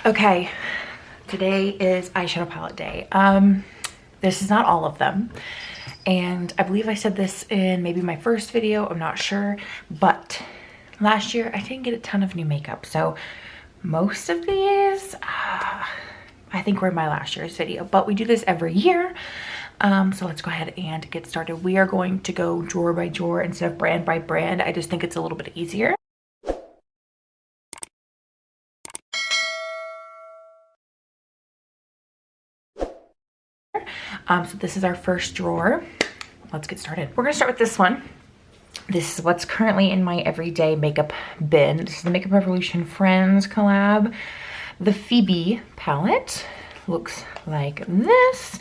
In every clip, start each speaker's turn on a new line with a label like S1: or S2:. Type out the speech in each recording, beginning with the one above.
S1: Okay, today is eyeshadow palette day. This is not all of them. And I believe I said this in maybe my first video, I'm not sure. But last year I didn't get a ton of new makeup. So most of these, I think were in my last year's video. But we do this every year. So let's go ahead and get started. We are going to go drawer by drawer instead of brand by brand. I just think it's a little bit easier. So this is our first drawer. Let's get started. We're gonna start with this one. This is what's currently in my everyday makeup bin. This is the Makeup Revolution Friends collab. The Phoebe palette looks like this.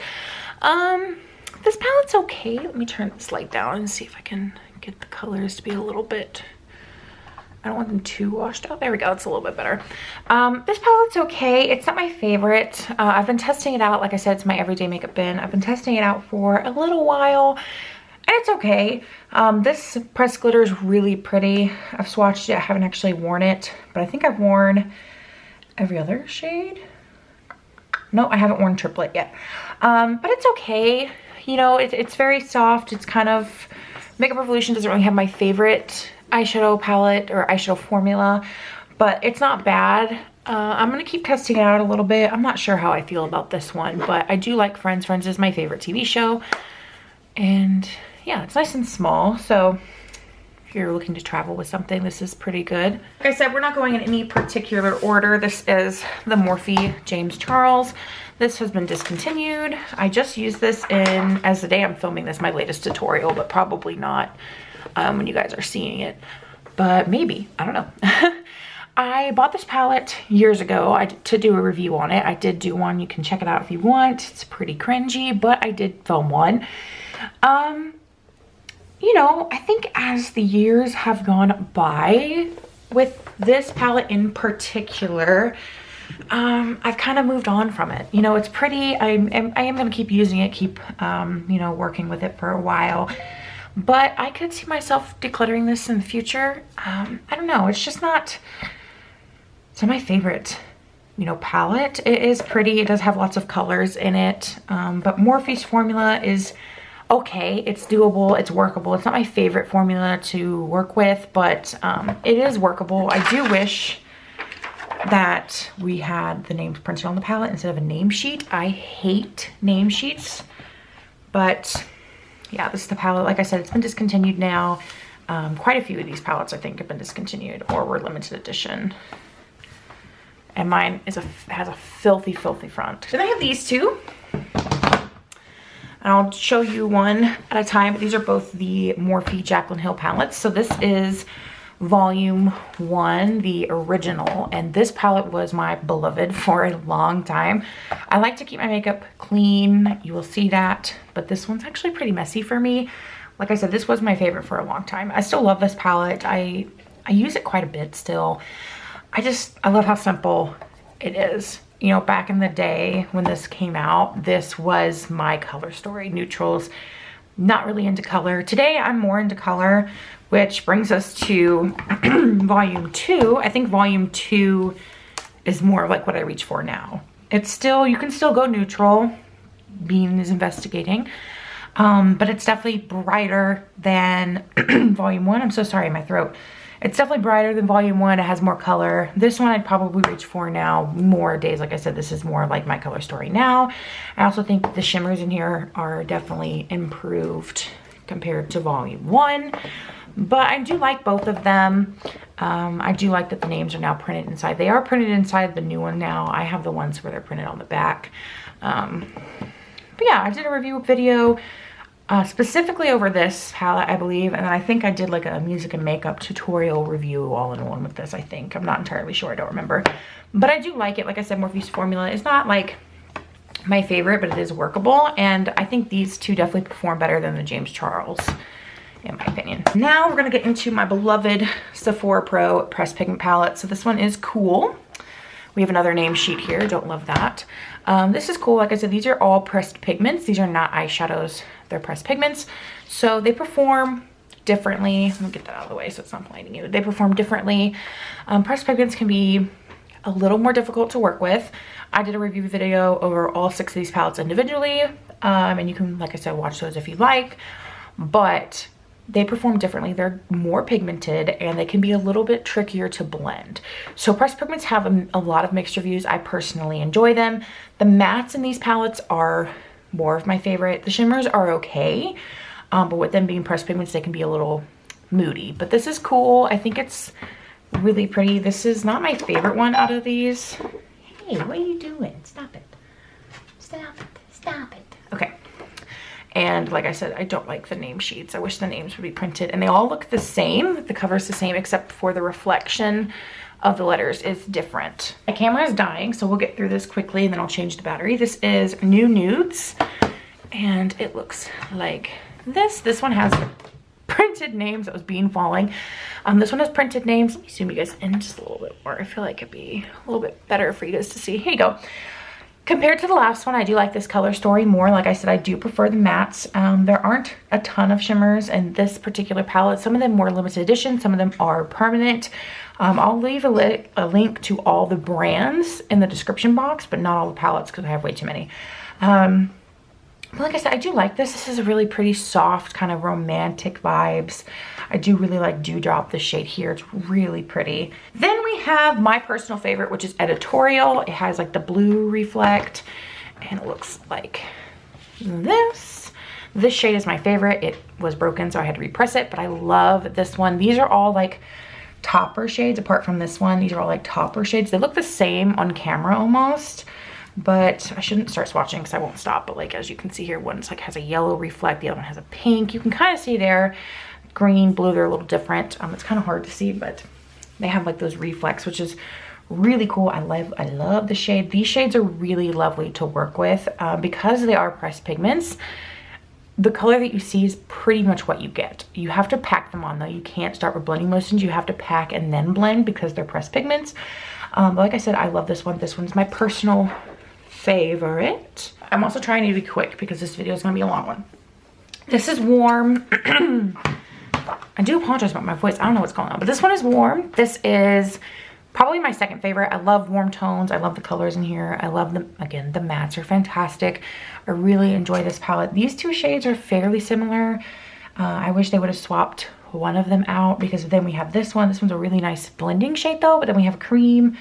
S1: This palette's okay. Let me turn this light down and see if I can get the colors to be a little bit, I don't want them too washed out. There we go, it's a little bit better. This palette's okay. It's not my favorite. I've been testing it out. Like I said, it's my everyday makeup bin. I've been testing it out for a little while and it's okay. This pressed glitter is really pretty. I've swatched it, I haven't actually worn it, but I think I've worn every other shade. No, I haven't worn triplet yet. But it's okay. You know, it's very soft. It's kind of, Makeup Revolution doesn't really have my favorite eyeshadow palette or eyeshadow formula, but it's not bad. I'm gonna keep testing it out a little bit. I'm not sure how I feel about this one, but I do like Friends. Friends is my favorite TV show, and yeah, it's nice and small, so if you're looking to travel with something, this is pretty good. Like I said, we're not going in any particular order. This is the Morphe James Charles. This has been discontinued. I just used this in, as the day I'm filming this, my latest tutorial, but probably not when you guys are seeing it, but maybe, I don't know. I bought this palette years ago to do a review on it. I did do one. You can check it out if you want. It's pretty cringy, but I did film one. You know, I think as the years have gone by with this palette in particular, I've kind of moved on from it. You know, it's pretty. I am going to keep using it, keep, you know, working with it for a while. But I could see myself decluttering this in the future. I don't know. It's just not, it's not my favorite, you know, palette. It is pretty. It does have lots of colors in it. But Morphe's formula is okay. It's doable. It's workable. It's not my favorite formula to work with, but it is workable. I do wish that we had the names printed on the palette instead of a name sheet. I hate name sheets, but yeah, this is the palette. Like I said, it's been discontinued now. Quite a few of these palettes I think have been discontinued or were limited edition. And mine is has a filthy, filthy front. Then I have these two. And I'll show you one at a time, but these are both the Morphe Jaclyn Hill palettes. So this is volume 1, the original, and this palette was my beloved for a long time. I like to keep my makeup clean, you will see that, but this one's actually pretty messy for me. Like I said, this was my favorite for a long time. I still love this palette. I use it quite a bit still. I love how simple it is. You know, back in the day when this came out, this was my color story. Neutrals, not really into color. Today I'm more into color, which brings us to volume 2. I think volume 2 is more of like what I reach for now. It's still, you can still go neutral, Bean is investigating, but it's definitely brighter than volume 1. I'm so sorry, my throat. It's definitely brighter than volume 1. It has more color. This one I'd probably reach for now more days. Like I said, this is more like my color story now. I also think the shimmers in here are definitely improved compared to volume 1. But I do like both of them. I do like that the names are now printed inside. They are printed inside the new one now. I have the ones where they're printed on the back. But yeah, I did a review video specifically over this palette, I believe. And then I think I did like a music and makeup tutorial review all in one with this, I think. I'm not entirely sure, I don't remember. But I do like it. Like I said, Morphe's formula is not like my favorite, but it is workable. And I think these two definitely perform better than the James Charles, in my opinion. Now we're gonna get into my beloved Sephora Pro Pressed Pigment Palette. So this one is cool. We have another name sheet here, don't love that. This is cool. Like I said, these are all pressed pigments. These are not eyeshadows, they're pressed pigments. So they perform differently. Let me get that out of the way so it's not blinding you. They perform differently. Pressed pigments can be a little more difficult to work with. I did a review video over all 6 of these palettes individually, and you can, like I said, watch those if you like, but they perform differently. They're more pigmented and they can be a little bit trickier to blend. So pressed pigments have a lot of mixed reviews. I personally enjoy them. The mattes in these palettes are more of my favorite. The shimmers are okay, but with them being pressed pigments, they can be a little moody. But this is cool. I think it's really pretty. This is not my favorite one out of these. Hey, what are you doing? Stop it. Stop it. Stop it. Okay. And like I said, I don't like the name sheets. I wish the names would be printed, and they all look the same. The cover's the same, except for the reflection of the letters is different. My camera is dying, so we'll get through this quickly and then I'll change the battery. This is New Nudes, and it looks like this. This one has printed names. That was bean falling. This one has printed names. Let me zoom you guys in just a little bit more. I feel like it'd be a little bit better for you guys to see. Here you go. Compared to the last one, I do like this color story more. Like I said, I do prefer the mattes. There aren't a ton of shimmers in this particular palette. Some of them more limited edition, some of them are permanent. I'll leave a link to all the brands in the description box, but not all the palettes because I have way too many. But like I said, I do like this. This is a really pretty soft, kind of romantic vibes. I do really like Dewdrop, the shade here. It's really pretty. Then we have my personal favorite, which is Editorial. It has like the blue reflect, and it looks like this. This shade is my favorite. It was broken, so I had to repress it, but I love this one. These are all like topper shades, apart from this one. These are all like topper shades. They look the same on camera almost, but I shouldn't start swatching because I won't stop. But like, as you can see here, one's like has a yellow reflect, the other one has a pink. You can kind of see there, green, blue, they're a little different. It's kind of hard to see, but they have like those reflects, which is really cool. I love the shade. These shades are really lovely to work with because they are pressed pigments. The color that you see is pretty much what you get. You have to pack them on though. You can't start with blending motions. You have to pack and then blend because they're pressed pigments. But like I said, I love this one. This one's my personal favorite. I'm also trying to be quick because this video is going to be a long one. This is Warm. I do apologize about my voice. I don't know what's going on, but this one is Warm. This is probably my second favorite. I love warm tones. I love the colors in here. I love them. Again, the mattes are fantastic. I really enjoy this palette. These two shades are fairly similar. I wish they would have swapped one of them out because then we have this one. This one's a really nice blending shade though, but then we have a cream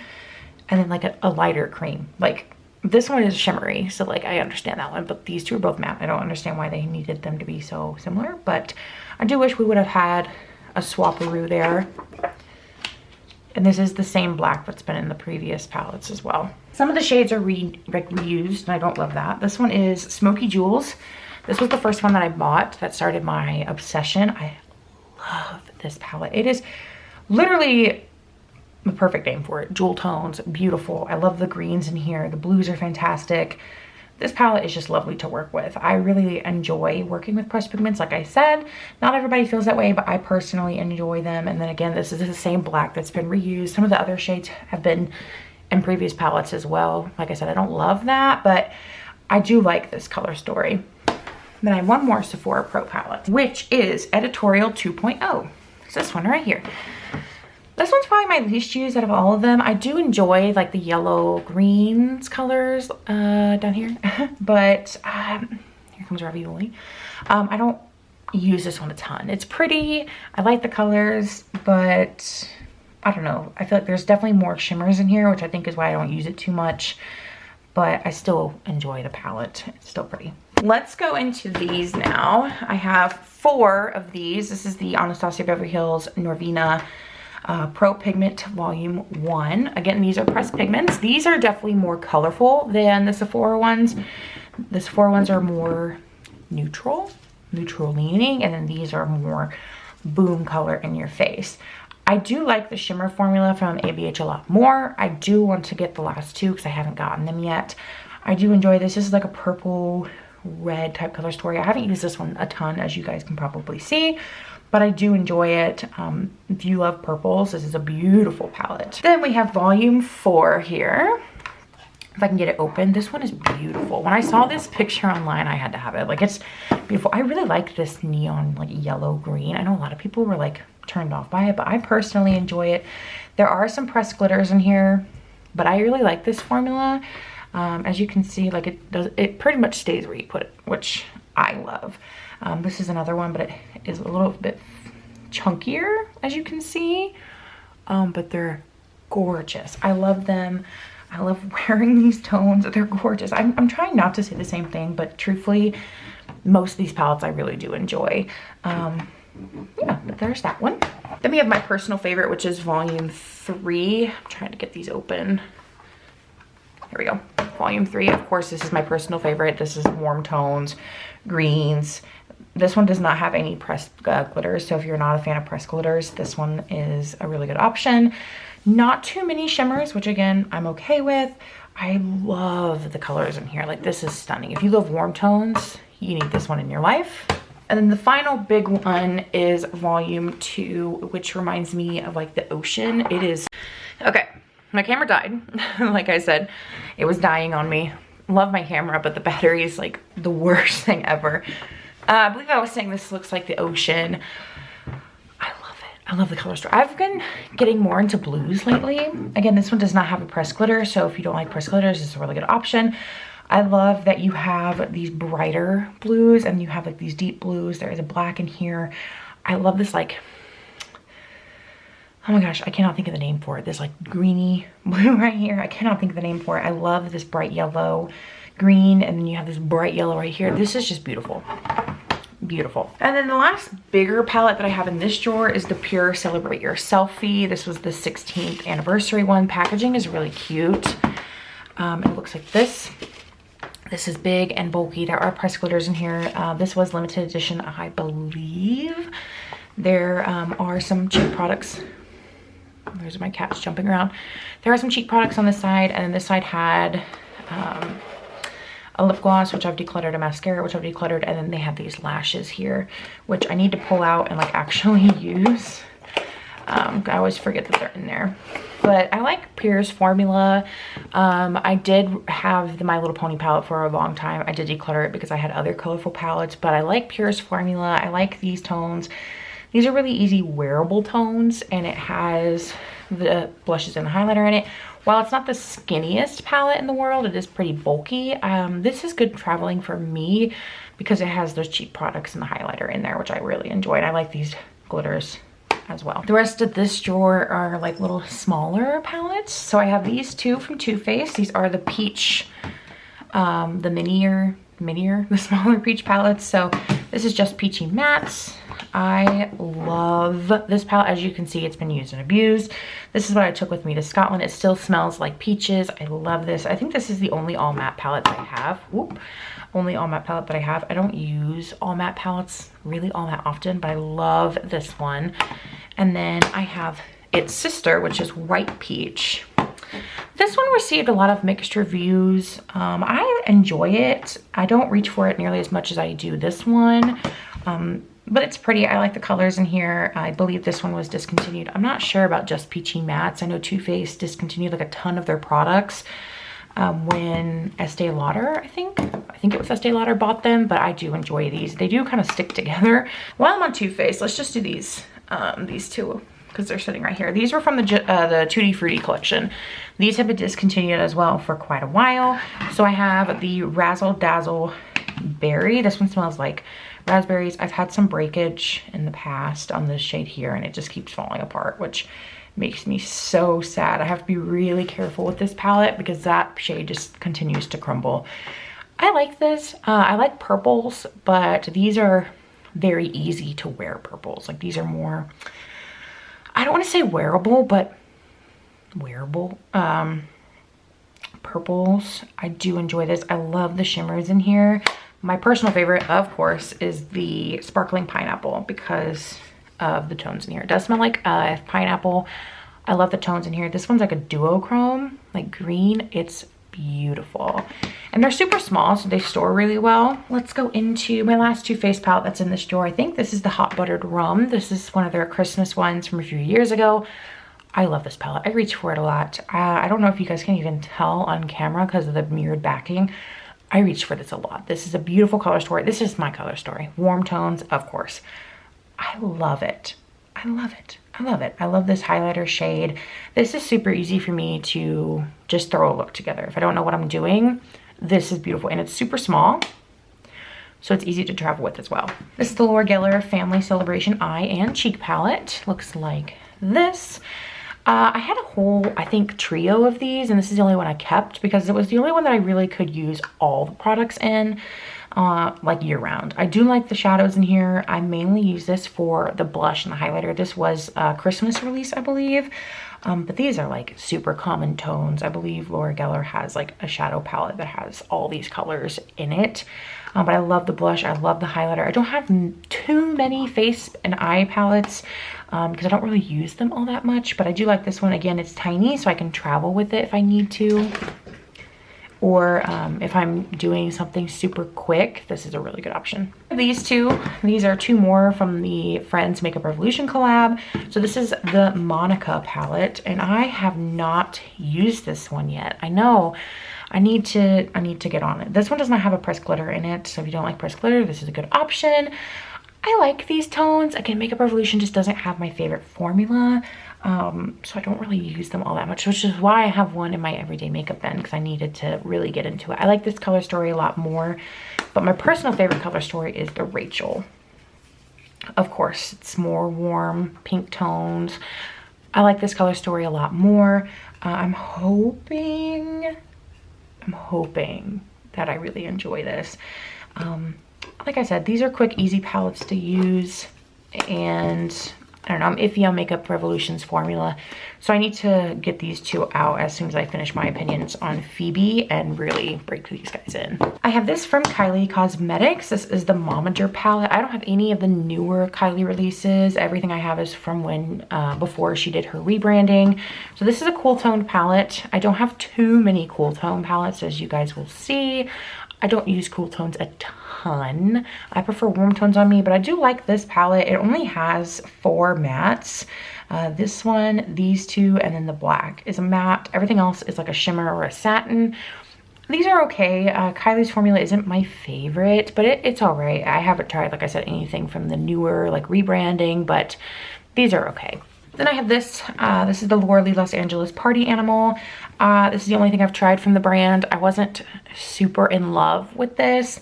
S1: and then like a lighter cream. Like this one is shimmery, so like I understand that one, but these two are both matte. I don't understand why they needed them to be so similar, but I do wish we would have had a swaparoo there. And this is the same black that's been in the previous palettes as well. Some of the shades are reused, and I don't love that. This one is Smoky Jewels. This was the first one that I bought that started my obsession. I love this palette. It is literally the perfect name for it. Jewel tones, beautiful. I love the greens in here. The blues are fantastic. This palette is just lovely to work with. I really enjoy working with pressed pigments. Like I said, not everybody feels that way, but I personally enjoy them. And then again, this is the same black that's been reused. Some of the other shades have been in previous palettes as well. Like I said, I don't love that, but I do like this color story. Then I have one more Sephora Pro palette, which is Editorial 2.0. It's this one right here. This one's probably my least used out of all of them. I do enjoy like the yellow greens colors down here, but here comes Ravioli. I don't use this one a ton. It's pretty, I like the colors, but I don't know. I feel like there's definitely more shimmers in here, which I think is why I don't use it too much, but I still enjoy the palette. It's still pretty. Let's go into these now. I have 4 of these. This is the Anastasia Beverly Hills Norvina Pro Pigment Volume 1. Again, these are pressed pigments. These are definitely more colorful than the Sephora ones. The Sephora ones are more neutral leaning, and then these are more boom color in your face. I do like the shimmer formula from ABH a lot more. I do want to get the last 2 because I haven't gotten them yet. I do enjoy this. This is like a purple red type color story. I haven't used this one a ton, as you guys can probably see, but I do enjoy it. If you love purples, this is a beautiful palette. Then we have Volume 4 here. If I can get it open, this one is beautiful. When I saw this picture online, I had to have it. Like, it's beautiful. I really like this neon, like yellow green. I know a lot of people were like turned off by it, but I personally enjoy it. There are some pressed glitters in here. but I really like this formula. As you can see, like it pretty much stays where you put it, which I love. This is another one, but it is a little bit chunkier, as you can see, but they're gorgeous. I love them. I love wearing these tones. They're gorgeous. I'm trying not to say the same thing, but truthfully, most of these palettes I really do enjoy. Yeah, but there's that one. Then we have my personal favorite, which is volume 3. I'm trying to get these open. Here we go. Volume 3. Of course, this is my personal favorite. This is warm tones, greens. This one does not have any pressed glitters, so if you're not a fan of pressed glitters, this one is a really good option. Not too many shimmers, which again, I'm okay with. I love the colors in here. Like, this is stunning. If you love warm tones, you need this one in your life. And then the final big one is volume 2, which reminds me of like the ocean. It is, okay, my camera died. Like I said, it was dying on me. Love my camera, but the battery is like the worst thing ever. I believe I was saying this looks like the ocean. I love it. I love the color story. I've been getting more into blues lately. Again, this one does not have a pressed glitter, so if you don't like pressed glitters, this is a really good option. I love that you have these brighter blues and you have like these deep blues. There is a black in here. I love this, like, oh my gosh, I cannot think of the name for it. This like greeny blue right here. I cannot think of the name for it. I love this bright yellow, green, and then you have this bright yellow right here. This is just beautiful. Beautiful. And then the last bigger palette that I have in this drawer is the Pure Celebrate Your Selfie. This was the 16th anniversary one. Packaging is really cute. It looks like this. This is big and bulky. There are pressed glitters in here. This was limited edition, I believe. There are some cheap products. There's my cats jumping around. There are some cheap products on this side, and then this side had a lip gloss, which I've decluttered, a mascara, which I've decluttered, and then they have these lashes here, which I need to pull out and like actually use. I always forget that they're in there. But I like Pure's formula. I did have the My Little Pony palette for a long time. I did declutter it because I had other colorful palettes, but I like Pure's formula. I like these tones. These are really easy wearable tones, and it has the blushes and the highlighter in it. While it's not the skinniest palette in the world, it is pretty bulky. This is good traveling for me because it has those cheap products and the highlighter in there, which I really enjoy. And I like these glitters as well. The rest of this drawer are like little smaller palettes. So I have these two from Too Faced. These are the peach, the the smaller peach palettes. So this is just peachy mattes. I love this palette. As you can see, it's been used and abused. This is what I took with me to Scotland. It still smells like peaches. I love this. I think this is the only all matte palette that I have. Whoop. Only all matte palette that I have. I don't use all matte palettes really all that often, but I love this one. And then I have its sister, which is White Peach. This one received a lot of mixed reviews. I enjoy it. I don't reach for it nearly as much as I do this one. But it's pretty. I like the colors in here. I believe this one was discontinued. I'm not sure about just Peachy Mattes. I know Too Faced discontinued like a ton of their products when Estee Lauder, I think it was Estee Lauder bought them, but I do enjoy these. They do kind of stick together. While I'm on Too Faced, let's just do these two because they're sitting right here. These were from the Tutti Frutti collection. These have been discontinued as well for quite a while. So I have the Razzle Dazzle Berry. This one smells like raspberries. I've had some breakage in the past on this shade here, and it just keeps falling apart, which makes me so sad. I have to be really careful with this palette because that shade just continues to crumble. I like this. I like purples, but these are very easy to wear purples. Like, these are more, I don't want to say wearable, but wearable. Purples. I do enjoy this. I love the shimmers in here. My personal favorite, of course, is the Sparkling Pineapple because of the tones in here. It does smell like pineapple. I love the tones in here. This one's like a duochrome, like green. It's beautiful. And they're super small, so they store really well. Let's go into my last Too Faced palette that's in this drawer. I think this is the Hot Buttered Rum. This is one of their Christmas ones from a few years ago. I love this palette. I reach for it a lot. I don't know if you guys can even tell on camera because of the mirrored backing. I reach for this a lot. This is a beautiful color story. This is my color story. Warm tones, of course. I love it. I I love it. I love it. I love this highlighter shade. This is super easy for me to just throw a look together. If I don't know what I'm doing, this is beautiful. And it's super small, so it's easy to travel with as well. This is the Laura Geller Family Celebration Eye and Cheek Palette. Looks like this. I had a whole, I think, trio of these, and this is the only one I kept because it was the only one that I really could use all the products in. Like year round. I do like the shadows in here. I mainly use this for the blush and the highlighter. This was a Christmas release, I believe. But these are like super common tones. I believe Laura Geller has like a shadow palette that has all these colors in it. But I love the blush. I love the highlighter. I don't have too many face and eye palettes because I don't really use them all that much. But I do like this one. Again, it's tiny, so I can travel with it if I need to. Or if I'm doing something super quick, this is a really good option. These are two more from the Friends Makeup Revolution collab. So this is the Monica palette, and I have not used this one yet. I know I need to get on it. This one does not have a pressed glitter in it, so if you don't like pressed glitter, this is a good option. I like these tones. Again, Makeup Revolution just doesn't have my favorite formula. So I don't really use them all that much, which is why I have one in my everyday makeup bin, because I needed to really get into it. I like this color story a lot more, but my personal favorite color story is the Rachel. Of course, it's more warm pink tones. I like this color story a lot more. I'm hoping that I really enjoy this. Like I said, these are quick, easy palettes to use, and I don't know, I'm iffy on Makeup Revolution's formula, so I need to get these two out as soon as I finish my opinions on Phoebe and really break these guys in. I have this from Kylie Cosmetics. This is the Momager palette. I don't have any of the newer Kylie releases. Everything I have is from when, before she did her rebranding. So this is a cool toned palette. I don't have too many cool tone palettes, as you guys will see. I don't use cool tones a ton. I prefer warm tones on me, but I do like this palette. It only has 4 mattes. This one, these two, and then the black is a matte. Everything else is like a shimmer or a satin. These are okay. Kylie's formula isn't my favorite, but it's all right. I haven't tried, like I said, anything from the newer, like rebranding, but these are okay. Then I have this. This is the Laura Lee Los Angeles Party Animal. This is the only thing I've tried from the brand. I wasn't super in love with this.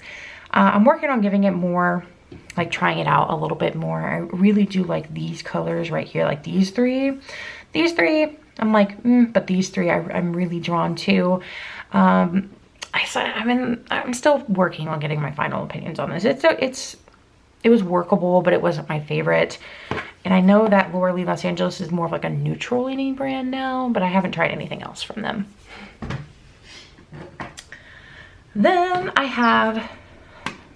S1: I'm working on giving it more, like trying it out a little bit more. I really do like these colors right here, like these three. These three, I'm like, but these three I'm really drawn to. I'm still working on getting my final opinions on this. It was workable, but it wasn't my favorite. And I know that Laura Lee Los Angeles is more of like a neutral leaning brand now, but I haven't tried anything else from them. Then I have,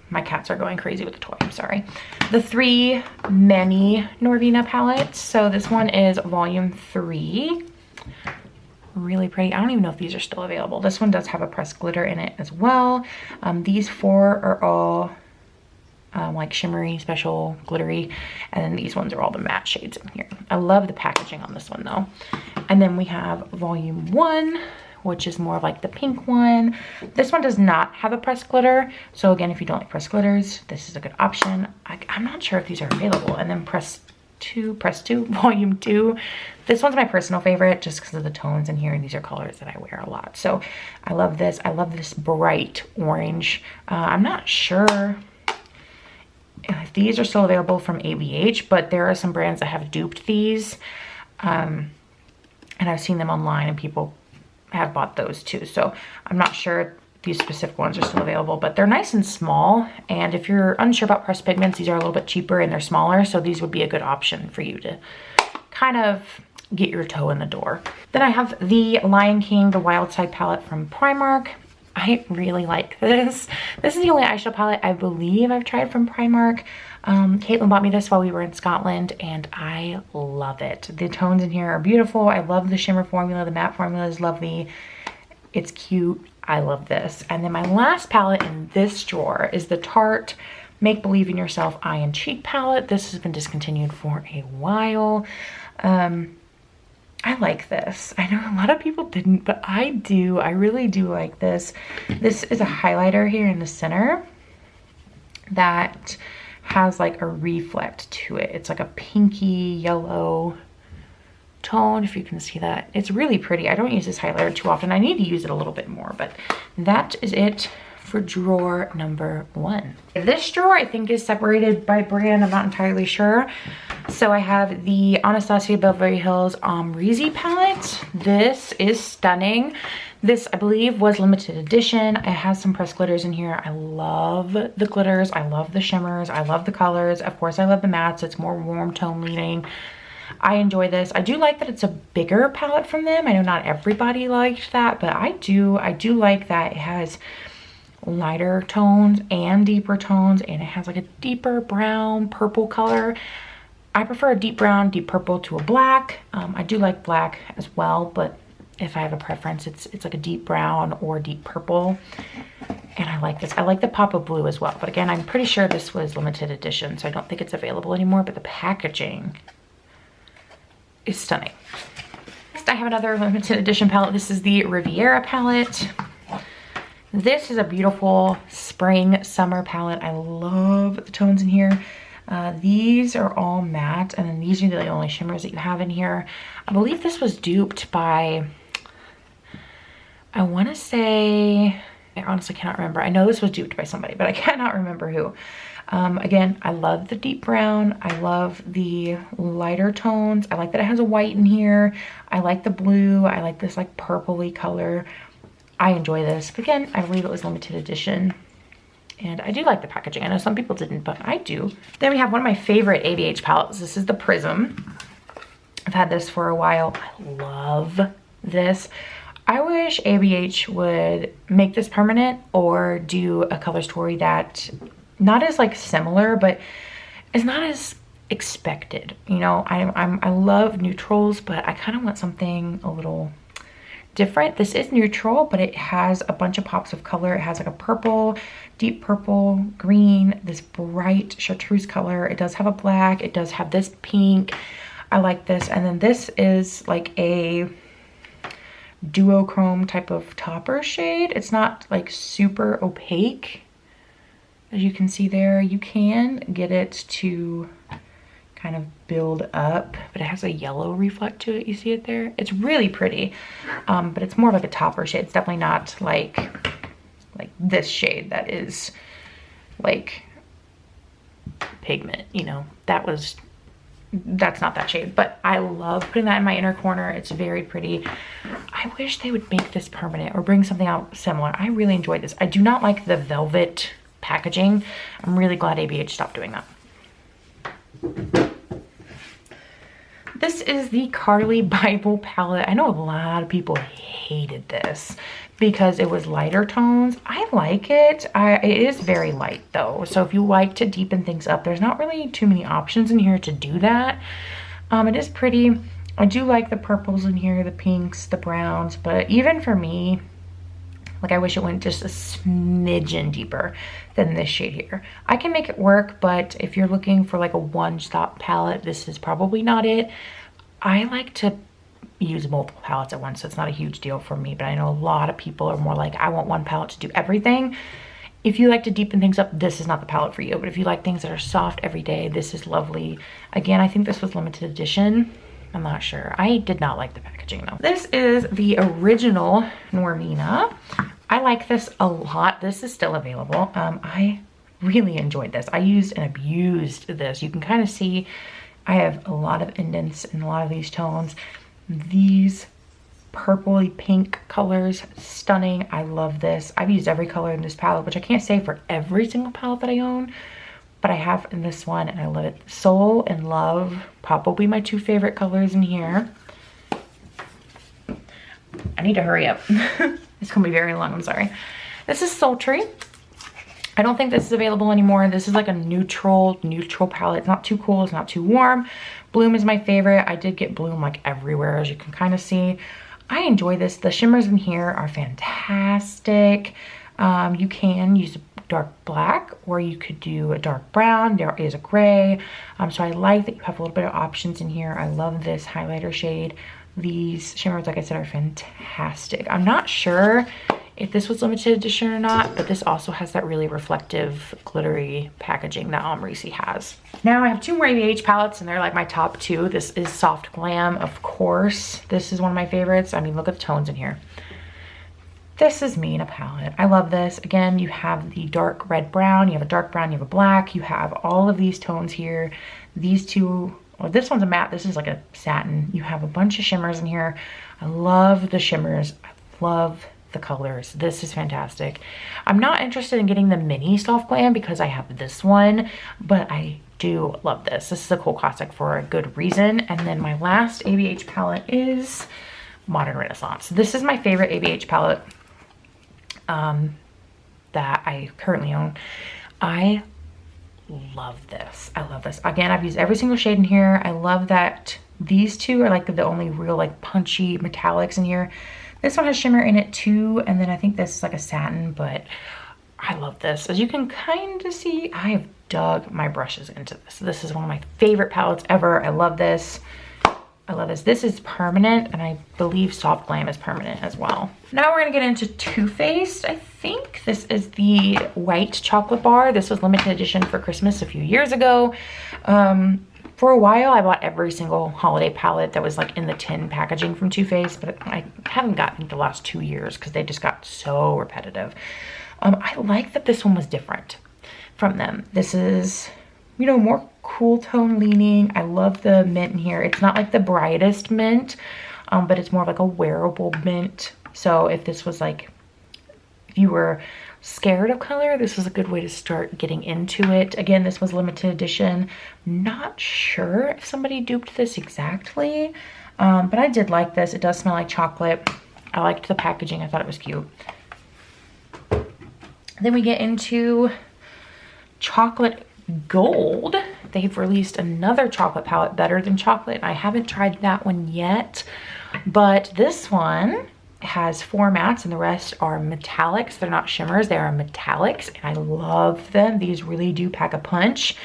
S1: my cats are going crazy with the toy, I'm sorry. The 3 Many Norvina palettes. So this one is volume 3. Really pretty. I don't even know if these are still available. This one does have a pressed glitter in it as well. These 4 are all like shimmery, special, glittery, and then these ones are all the matte shades in here. I love the packaging on this one though. And then we have volume 1, which is more of like the pink one. This one does not have a pressed glitter, so again, if you don't like pressed glitters, this is a good option. I'm not sure if these are available. And then press 2 volume 2. This one's my personal favorite just because of the tones in here, and these are colors that I wear a lot, so I love this. I love this bright orange. I'm not sure if these are still available from ABH, but there are some brands that have duped these, and I've seen them online and people have bought those too, so I'm not sure these specific ones are still available, but they're nice and small, and if you're unsure about pressed pigments, these are a little bit cheaper and they're smaller, so these would be a good option for you to kind of get your toe in the door. Then I have the Lion King, the Wild Side palette from Primark. I really like this. This is the only eyeshadow palette I believe I've tried from Primark. Caitlin bought me this while we were in Scotland, and I love it. The tones in here are beautiful. I love the shimmer formula. The matte formula is lovely. It's cute. I love this. And then my last palette in this drawer is the Tarte Make Believe in Yourself Eye and Cheek palette. This has been discontinued for a while. I like this. I know a lot of people didn't, but I do. I really do like this. This is a highlighter here in the center that has like a reflect to it. It's like a pinky yellow tone, if you can see that. It's really pretty. I don't use this highlighter too often. I need to use it a little bit more, but that is it for drawer number 1. This drawer I think is separated by brand. I'm not entirely sure. So I have the Anastasia Beverly Hills Omrizi palette. This is stunning. This, I believe, was limited edition. It has some pressed glitters in here. I love the glitters. I love the shimmers. I love the colors. Of course, I love the mattes. It's more warm tone leaning. I enjoy this. I do like that it's a bigger palette from them. I know not everybody liked that, but I do like that it has lighter tones and deeper tones, and it has like a deeper brown purple color. I prefer a deep brown, deep purple to a black. I do like black as well, but if I have a preference, it's like a deep brown or deep purple. And I like this. I like the pop of blue as well. But again, I'm pretty sure this was limited edition, so I don't think it's available anymore, but the packaging is stunning. Next, I have another limited edition palette. This is the Riviera palette. This is a beautiful spring summer palette. I love the tones in here. These are all matte, and then these are the only shimmers that you have in here. I believe this was duped by, I want to say, I honestly cannot remember. I know this was duped by somebody, but I cannot remember who. Again, I love the deep brown. I love the lighter tones. I like that it has a white in here. I like the blue. I like this like purpley color. I enjoy this. But again, I believe it was limited edition. And I do like the packaging. I know some people didn't, but I do. Then we have one of my favorite ABH palettes. This is the Prism. I've had this for a while. I love this. I wish ABH would make this permanent or do a color story that not as like similar, but is not as expected. You know, I love neutrals, but I kind of want something a little different. This is neutral, but it has a bunch of pops of color. It has like a purple, deep purple, green, this bright chartreuse color. It does have a black. It does have this pink. I like this. And then this is like a duochrome type of topper shade. It's not like super opaque. As you can see there, you can get it to kind of build up, but it has a yellow reflect to it. You see it there? It's really pretty, but it's more like a topper shade. It's definitely not like this shade that is like pigment, you know, that's not that shade, but I love putting that in my inner corner. It's very pretty. I wish they would make this permanent or bring something out similar. I really enjoyed this. I do not like the velvet packaging. I'm really glad ABH stopped doing that. This is the Carly Bible palette. I know a lot of people hated this because it was lighter tones. I like it. It is very light though. So if you like to deepen things up, there's not really too many options in here to do that. It is pretty. I do like the purples in here, the pinks, the browns, but even for me, like I wish it went just a smidgen deeper than this shade here. I can make it work, but if you're looking for like a one-stop palette, this is probably not it. I like to use multiple palettes at once, so it's not a huge deal for me, but I know a lot of people are more like, I want one palette to do everything. If you like to deepen things up, this is not the palette for you, but if you like things that are soft every day, this is lovely. Again, I think this was limited edition. I'm not sure. I did not like the packaging though. This is the original Normina. I like this a lot. This is still available. I really enjoyed this. I used and abused this. You can kind of see I have a lot of indents in a lot of these tones. These purpley pink colors, stunning. I love this. I've used every color in this palette, which I can't say for every single palette that I own, but I have in this one and I love it. Soul and Love, probably my two favorite colors in here. I need to hurry up. It's gonna be very long, I'm sorry. This is Sultry. I don't think this is available anymore. This is like a neutral palette. It's not too cool, it's not too warm. Bloom is my favorite. I did get Bloom like everywhere, as you can kind of see. I enjoy this. The shimmers in here are fantastic. You can use a dark black, or you could do a dark brown. There is a gray. So I like that you have a little bit of options in here. I love this highlighter shade. These shimmers, like I said, are fantastic. I'm not sure if this was limited edition or not, but this also has that really reflective, glittery packaging that Omri-C has. Now I have two more ABH palettes and they're like my top two. This is Soft Glam, of course. This is one of my favorites. I mean, look at the tones in here. This is me in a palette. I love this. Again, you have the dark red brown, you have a dark brown, you have a black, you have all of these tones here. These two, well, this one's a matte, this is like a satin. You have a bunch of shimmers in here. I love the shimmers. I love the colors. This is fantastic. I'm not interested in getting the mini Soft Glam because I have this one, but I do love this. This is a cool classic for a good reason. And then my last ABH palette is Modern Renaissance. This is my favorite ABH palette that I currently own. I love this. I love this. Again, I've used every single shade in here. I love that these two are like the only real like punchy metallics in here. This one has shimmer in it too, and then I think this is like a satin, but I love this. As you can kind of see, I have dug my brushes into this. This is one of my favorite palettes ever. I love this. I love this. This is permanent, and I believe Soft Glam is permanent as well. Now we're gonna get into Too Faced. I think this is the white chocolate bar. This was limited edition for Christmas a few years ago. For a while, I bought every single holiday palette that was like in the tin packaging from Too Faced, but I haven't gotten the last 2 years because they just got so repetitive. I like that this one was different from them. This is, you know, more cool tone leaning. I love the mint in here. It's not like the brightest mint, but it's more of like a wearable mint. So if this was like, if you were scared of color, this was a good way to start getting into it. Again, this was limited edition. Not sure if somebody duped this exactly, but I did like this. It does smell like chocolate. I liked the packaging. I thought it was cute. Then we get into Chocolate Gold. They've released another chocolate palette, Better Than Chocolate. I haven't tried that one yet, but this one has 4 mattes and the rest are metallics. They're not shimmers, they are metallics, and I love them. These really do pack a punch.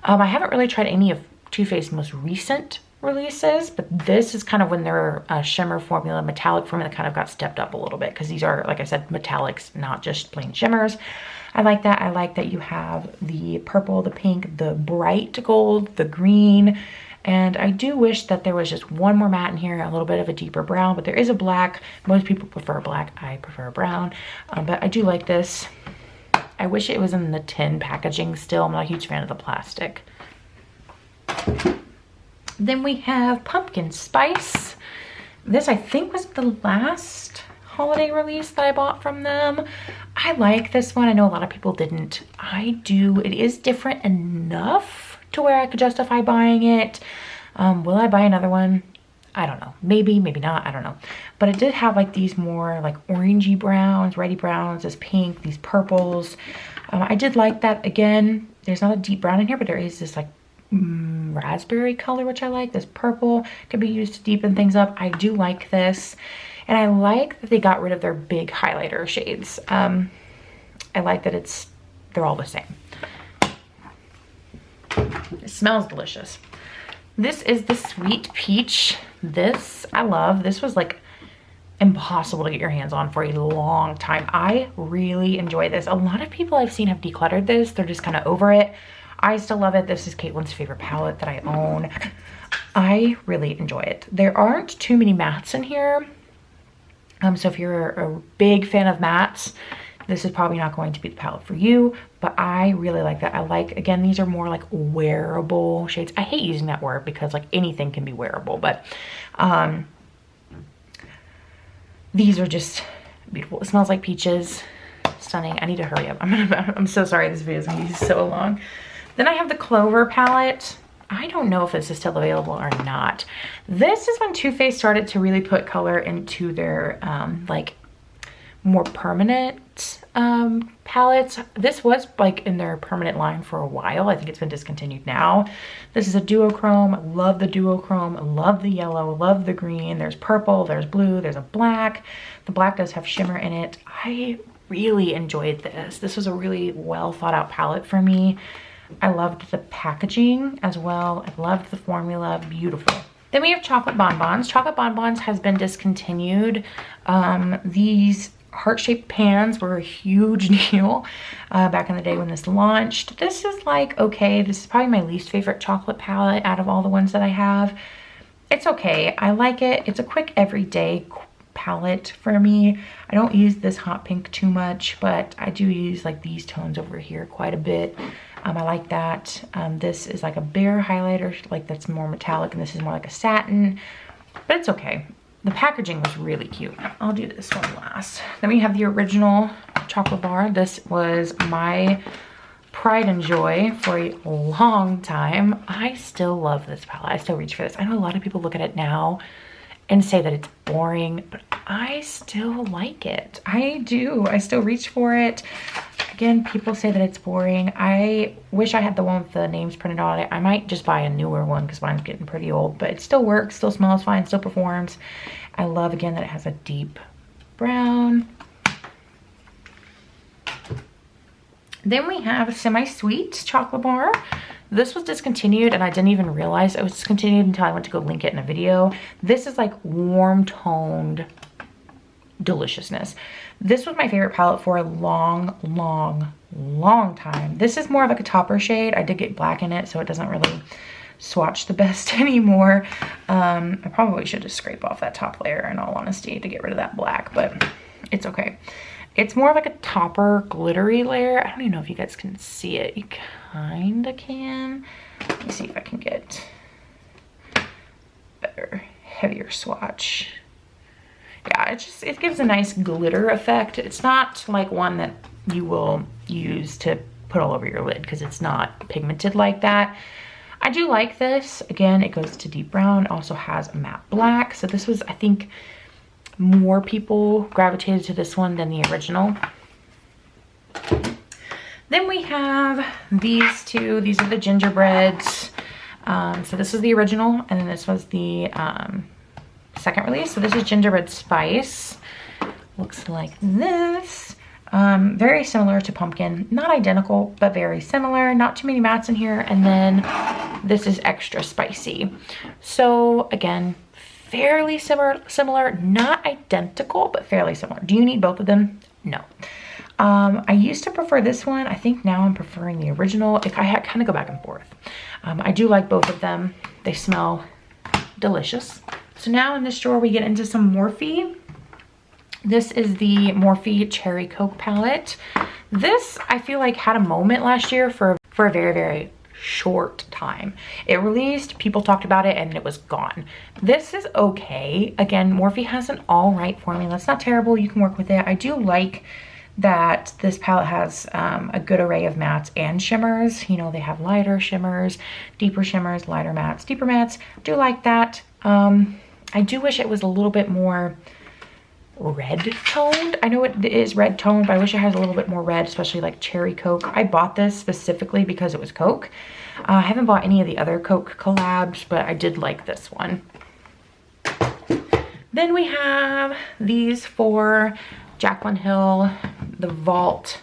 S1: I haven't really tried any of Too Faced's most recent releases, but this is kind of when their shimmer formula, metallic formula kind of got stepped up a little bit, because these are, like I said, metallics, not just plain shimmers. I like that. I like that you have the purple, the pink, the bright gold, the green, and I do wish that there was just one more matte in here, a little bit of a deeper brown, but there is a black. Most people prefer black. I prefer brown, but I do like this. I wish it was in the tin packaging still. I'm not a huge fan of the plastic. Then we have Pumpkin Spice. This I think was the last holiday release that I bought from them. I like this one. I know a lot of people didn't. I do. It is different enough to where I could justify buying it. Will I buy another one? I don't know. Maybe, maybe not. I don't know. But it did have like these more like orangey browns, reddy browns, this pink, these purples. I did like that. Again, there's not a deep brown in here, but there is this like raspberry color, which I like. This purple could be used to deepen things up. I do like this. And I like that they got rid of their big highlighter shades. I like that they're all the same. It smells delicious. This is the Sweet Peach. This I love. This was like impossible to get your hands on for a long time. I really enjoy this. A lot of people I've seen have decluttered this. They're just kind of over it. I still love it. This is Caitlin's favorite palette that I own. I really enjoy it. There aren't too many mattes in here. So if you're a big fan of mattes, this is probably not going to be the palette for you, but I really like that. I like, again, these are more like wearable shades. I hate using that word because like anything can be wearable, but these are just beautiful. It smells like peaches. Stunning. I need to hurry up. I'm so sorry this video is going to be so long. Then I have the Clover palette. I don't know if this is still available or not. This is when Too Faced started to really put color into their like more permanent palettes. This was like in their permanent line for a while. I think it's been discontinued now. This is a duochrome. I love the duochrome. I love the yellow. I love the green. There's purple. There's blue. There's a black. The black does have shimmer in it. I really enjoyed this. This was a really well thought out palette for me. I loved the packaging as well. I loved the formula. Beautiful. Then we have Chocolate Bonbons. Chocolate Bonbons has been discontinued. These heart-shaped pans were a huge deal back in the day when this launched. This is like, okay, this is probably my least favorite chocolate palette out of all the ones that I have. It's okay, I like it. It's a quick everyday palette for me. I don't use this hot pink too much, but I do use like these tones over here quite a bit. I like that. This is like a bare highlighter, like that's more metallic, and this is more like a satin, but it's okay. The packaging was really cute. I'll do this one last. Then we have the original chocolate bar. This was my pride and joy for a long time. I still love this palette. I still reach for this. I know a lot of people look at it now and say that it's boring, but I still like it. I do. I still reach for it. Again, people say that it's boring. I wish I had the one with the names printed on it. I might just buy a newer one because mine's getting pretty old, but it still works, still smells fine, still performs. I love, again, that it has a deep brown. Then we have Semi-Sweet chocolate bar. This was discontinued and I didn't even realize it was discontinued until I went to go link it in a video. This is like warm toned deliciousness. This was my favorite palette for a long time. This is more of like a topper shade. I did get black in it, so it doesn't really swatch the best anymore. I probably should just scrape off that top layer in all honesty to get rid of that black, but it's okay. It's more of like a topper glittery layer. I don't even know if you guys can see it. You kind of can. Let me see if I can get better, heavier swatch. Yeah, it gives a nice glitter effect. It's not like one that you will use to put all over your lid because it's not pigmented like that. I do like this. Again, it goes to deep brown. It also has a matte black. So this was, I think, more people gravitated to this one than the original. Then we have these two. These are the gingerbreads. So this is the original, and then this was the second release. So this is gingerbread spice. Looks like this. Very similar to pumpkin. Not identical, but very similar. Not too many mattes in here. And then this is extra spicy. So again, fairly similar, not identical, but fairly similar. Do you need both of them? No. I used to prefer this one. I think now I'm preferring the original. I kind of go back and forth. I do like both of them. They smell delicious. So now in this drawer we get into some Morphe. This is the Morphe Cherry Coke palette. This I feel like had a moment last year for a very short time. It released, people talked about it, and it was gone. This is okay. Again, Morphe has an all right formula. It's not terrible. You can work with it. I do like that this palette has a good array of mattes and shimmers. You know, they have lighter shimmers, deeper shimmers, lighter mattes, deeper mattes. Do like that. I do wish it was a little bit more red toned. I know it is red toned, but I wish it has a little bit more red, especially like Cherry Coke. I bought this specifically because it was Coke. I haven't bought any of the other Coke collabs, but I did like this one. Then we have these four Jaclyn Hill, the Vault.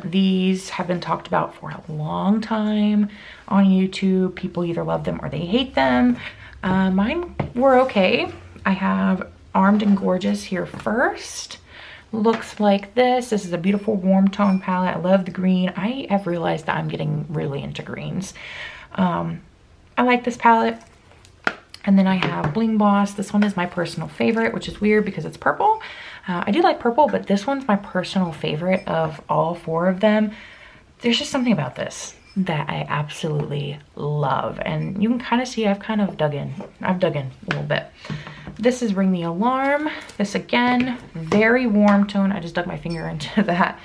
S1: These have been talked about for a long time on YouTube. People either love them or they hate them. Mine were okay. I have Armed and Gorgeous here first. Looks like this. This is a beautiful warm tone palette. I love the green. I have realized that I'm getting really into greens. I like this palette. And then I have Bling Boss. This one is my personal favorite, which is weird because it's purple. I do like purple, but this one's my personal favorite of all four of them. There's just something about this that I absolutely love. And you can kind of see I've kind of dug in. I've dug in a little bit. This is Ring the Alarm. This again, very warm tone. I just dug my finger into that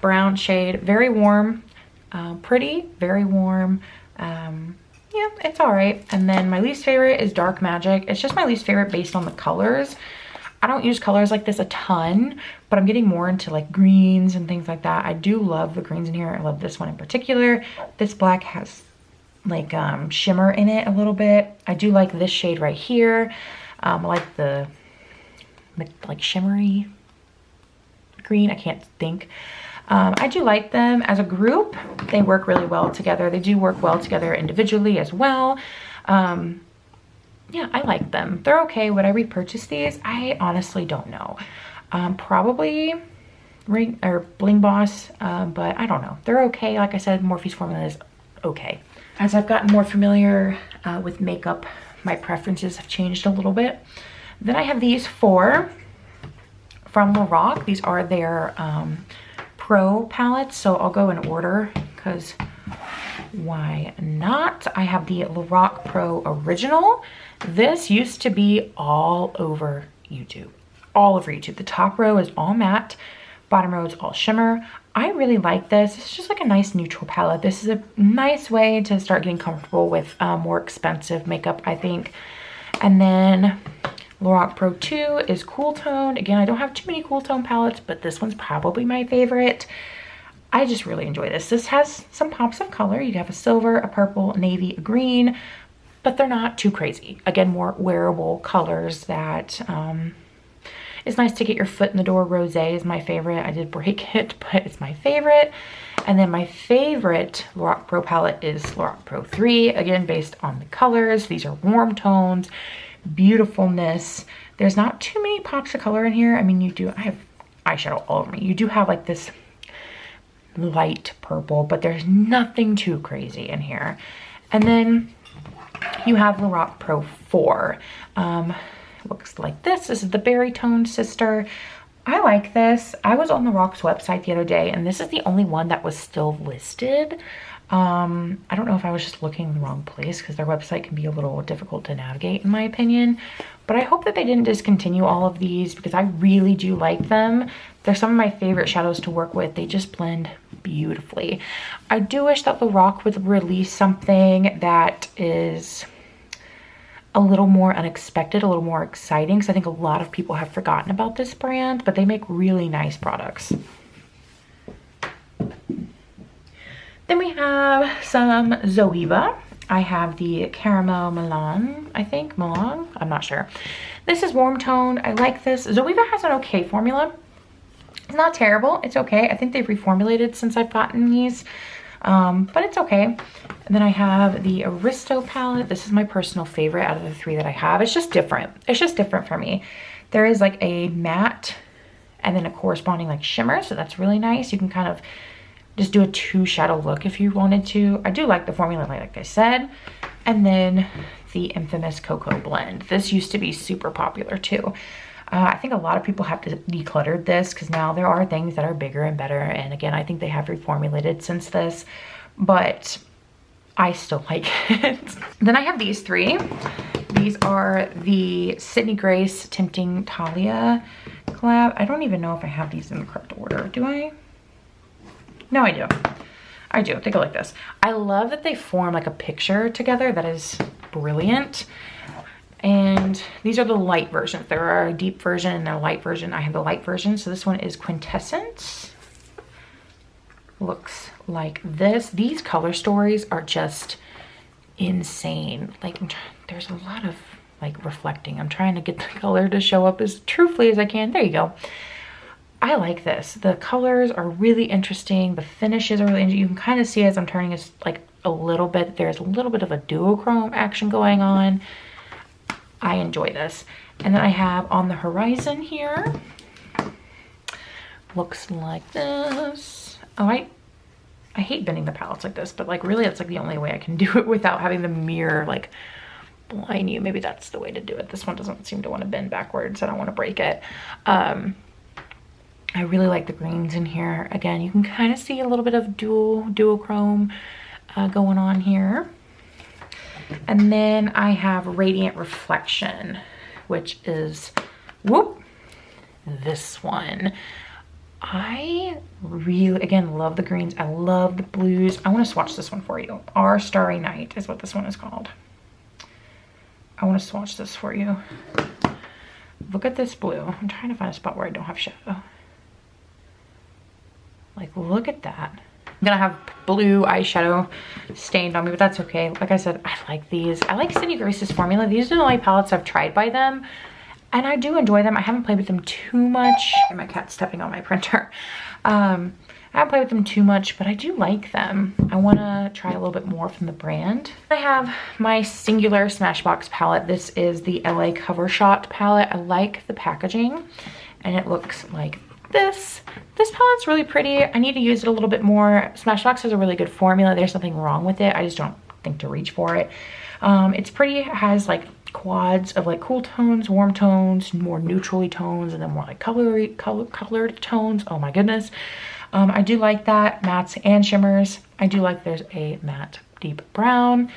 S1: brown shade. Very warm, pretty, very warm. Yeah, it's all right. And then my least favorite is Dark Magic. It's just my least favorite based on the colors. I don't use colors like this a ton, but I'm getting more into like greens and things like that. I do love the greens in here. I love this one in particular. This black has like shimmer in it a little bit. I do like this shade right here. I like the like shimmery green. I can't think. I do like them as a group. They work really well together. They do work well together individually as well. Yeah, I like them. They're okay. Would I repurchase these? I honestly don't know. Probably Ring or Bling Boss, but I don't know. They're okay. Like I said, Morphe's formula is okay. As I've gotten more familiar with makeup, my preferences have changed a little bit. Then I have these four from Lorac. These are their Pro palettes, so I'll go in order because why not? I have the Lorac Pro Original. This used to be all over YouTube. All over YouTube. The top row is all matte, bottom row is all shimmer. I really like this. It's just like a nice neutral palette. This is a nice way to start getting comfortable with more expensive makeup, I think. And then Lorac Pro 2 is cool tone. Again, I don't have too many cool tone palettes, but this one's probably my favorite. I just really enjoy this. This has some pops of color. You have a silver, a purple, a navy, a green, but they're not too crazy. Again, more wearable colors that it's nice to get your foot in the door. Rosé is my favorite. I did break it, but it's my favorite. And then my favorite Lorac Pro palette is Lorac Pro 3, again, based on the colors. These are warm tones, beautifulness. There's not too many pops of color in here. I mean, I have eyeshadow all over me. You do have like this light purple, but there's nothing too crazy in here. And then you have Lorac Pro 4. Looks like this. This is the berry tone sister. I like this. I was on Lorac's website the other day, and this is the only one that was still listed. I don't know if I was just looking in the wrong place because their website can be a little difficult to navigate in my opinion, but I hope that they didn't discontinue all of these because I really do like them. They're some of my favorite shadows to work with. They just blend beautifully. I do wish that Lorac would release something that is a little more unexpected, a little more exciting, because I think a lot of people have forgotten about this brand, but they make really nice products. Then we have some Zoeva. I have the Caramel Melange, I think, Melange, I'm not sure. This is warm toned. I like this. Zoeva has an okay formula. It's not terrible, it's okay. I think they've reformulated since I've gotten these, but it's okay. And then I have the Aristo palette. This is my personal favorite out of the three that I have. It's just different. It's just different for me. There is like a matte and then a corresponding like shimmer, so that's really nice. You can kind of just do a two shadow look if you wanted to. I do like the formula, like I said. And then the infamous Cocoa Blend. This used to be super popular too. I think a lot of people have decluttered this because now there are things that are bigger and better. And again, I think they have reformulated since this, but I still like it. Then I have these three. These are the Sydney Grace Tempting Talia collab. I don't even know if I have these in the correct order. Do I? No, I do. I do. They go like this. I love that they form like a picture together. That is brilliant. And these are the light versions. There are a deep version and a light version. I have the light version. So this one is Quintessence. Looks like this. These color stories are just insane. Like there's a lot of like reflecting. I'm trying to get the color to show up as truthfully as I can. There you go. I like this. The colors are really interesting. The finishes are really interesting. You can kind of see as I'm turning this like a little bit, there's a little bit of a duochrome action going on. I enjoy this. And then I have On the Horizon here. Looks like this. Oh, I hate bending the palettes like this, but like really it's like the only way I can do it without having the mirror like blind you. Maybe that's the way to do it. This one doesn't seem to want to bend backwards. I don't want to break it. I really like the greens in here. Again, you can kind of see a little bit of duochrome going on here. And then I have Radiant Reflection, which is, whoop, this one. I really, again, love the greens. I love the blues. I want to swatch this one for you. Our Starry Night is what this one is called. I want to swatch this for you. Look at this blue. I'm trying to find a spot where I don't have shadow. Like, look at that. I'm gonna have blue eyeshadow stained on me, but that's okay. Like I said, I like these. I like Sydney Grace's formula. These are the only palettes I've tried by them, and I do enjoy them. I haven't played with them too much. My cat's stepping on my printer. I haven't played with them too much, but I do like them. I wanna try a little bit more from the brand. I have my Singular Smashbox palette. This is the LA Cover Shot palette. I like the packaging. and it looks like this. This palette's really pretty. I need to use it a little bit more. Smashbox has a really good formula. There's nothing wrong with it. I just don't think to reach for it. It's pretty. It has like quads of like cool tones, warm tones, more neutrally tones, and then more like colored tones. Oh my goodness. I do like that. Mattes and shimmers. I do like there's a matte deep brown.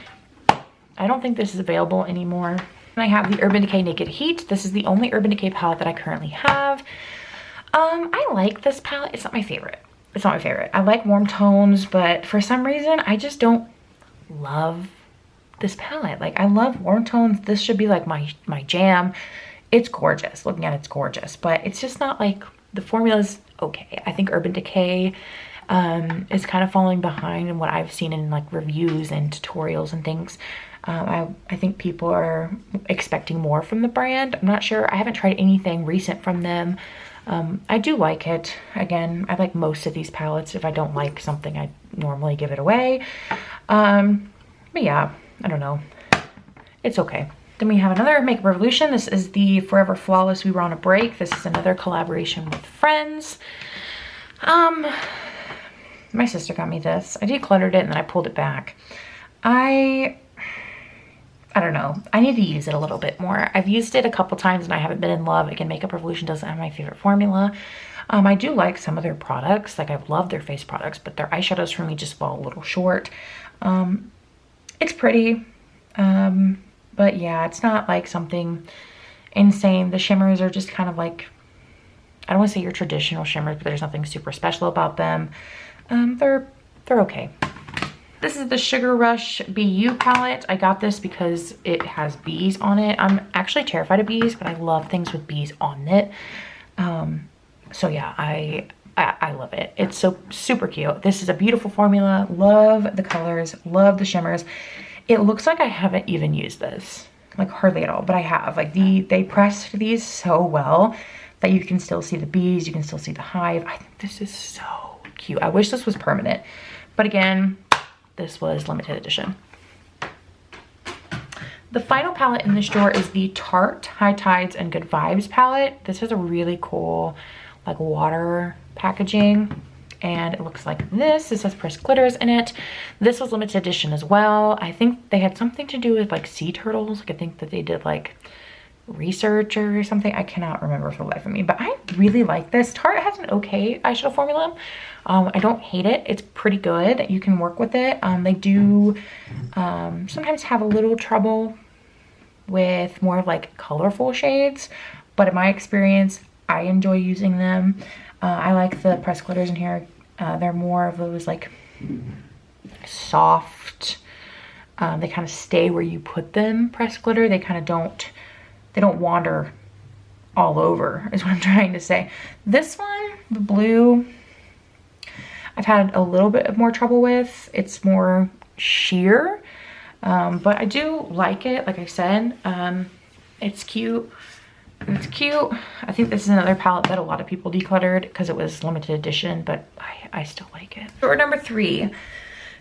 S1: I don't think this is available anymore. And I have the Urban Decay Naked Heat. This is the only Urban Decay palette that I currently have. I like this palette. It's not my favorite. It's not my favorite. I like warm tones, but for some reason, I just don't love this palette. Like, I love warm tones. This should be like my jam. It's gorgeous. Looking at it's gorgeous, but it's just not like, the formula's okay. I think Urban Decay is kind of falling behind in what I've seen in like reviews and tutorials and things. I think people are expecting more from the brand. I'm not sure. I haven't tried anything recent from them. I do like it. Again, I like most of these palettes. If I don't like something, I normally give it away. But yeah, I don't know. It's okay. Then we have another Makeup Revolution. This is the Forever Flawless We Were on a Break. This is another collaboration with friends. My sister got me this. I decluttered it and then I pulled it back. I don't know. I need to use it a little bit more. I've used it a couple times and I haven't been in love. Again, Makeup Revolution doesn't have my favorite formula. I do like some of their products. Like, I love their face products, but their eyeshadows for me just fall a little short. It's pretty. But yeah, it's not like something insane. The shimmers are just kind of like, I don't want to say your traditional shimmers, but there's nothing super special about them. They're okay. This is the Sugar Rush BU palette. I got this because it has bees on it. I'm actually terrified of bees, but I love things with bees on it. So yeah, I love it. It's so super cute. This is a beautiful formula. Love the colors, love the shimmers. It looks like I haven't even used this, like hardly at all, but I have. Like, they pressed these so well that you can still see the bees, you can still see the hive. I think this is so cute. I wish this was permanent, but again, this was limited edition. The final palette in this drawer is the Tarte High Tides and Good Vibes palette. This is a really cool, like, water packaging, and it looks like this. This has pressed glitters in it. This was limited edition as well. I think they had something to do with like sea turtles. Like, I think that they did like research or something. I cannot remember for the life of me, but I really like this. Tarte has an okay eyeshadow formula. I don't hate it. It's pretty good. You can work with it. They do sometimes have a little trouble with more of like colorful shades, but in my experience, I enjoy using them. I like the pressed glitters in here. They're more of those like soft, they kind of stay where you put them pressed glitter. They kind of don't wander all over, is what I'm trying to say. This one, the blue, I've had a little bit more trouble with. It's more sheer, but I do like it. Like I said, it's cute. It's cute. I think this is another palette that a lot of people decluttered because it was limited edition, but I still like it. Drawer number 3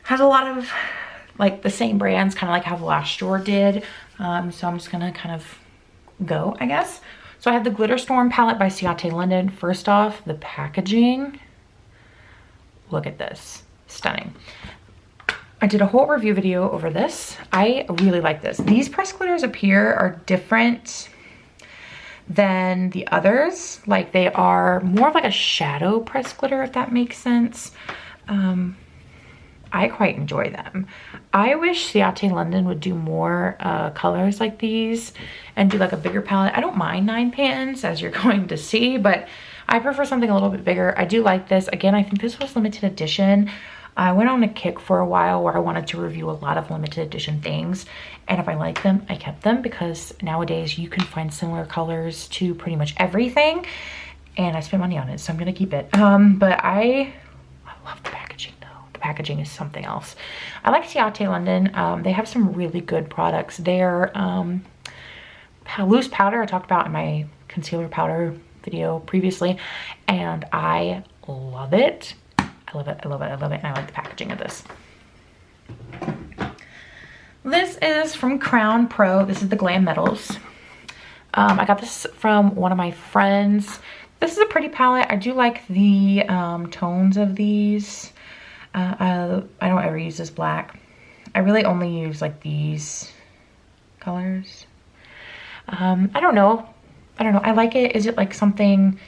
S1: has a lot of like the same brands, kind of like how the last drawer did. So I'm just gonna kind of go, I guess. So I have the Glitter Storm palette by Ciate London. First off, the packaging. Look at this. Stunning. I did a whole review video over this. I really like this. These pressed glitters up here are different than the others. Like, they are more of like a shadow pressed glitter, if that makes sense. I quite enjoy them. I wish Ciate London would do more colors like these and do like a bigger palette. I don't mind 9 pans, as you're going to see, but I prefer something a little bit bigger. I do like this. Again, I think this was limited edition. I went on a kick for a while where I wanted to review a lot of limited edition things, and if I liked them, I kept them, because nowadays you can find similar colors to pretty much everything, and I spent money on it, so I'm gonna keep it. But I love the packaging though. The packaging is something else. I like Ciate London. They have some really good products. Their loose powder I talked about in my concealer powder video previously, and I love it. I love it, I love it, I love it, and I like the packaging of this. This is from Crown Pro. This is the Glam Metals. I got this from one of my friends. This is a pretty palette. I do like the tones of these. I don't ever use this black. I really only use like these colors. I don't know. I like it. Is it like something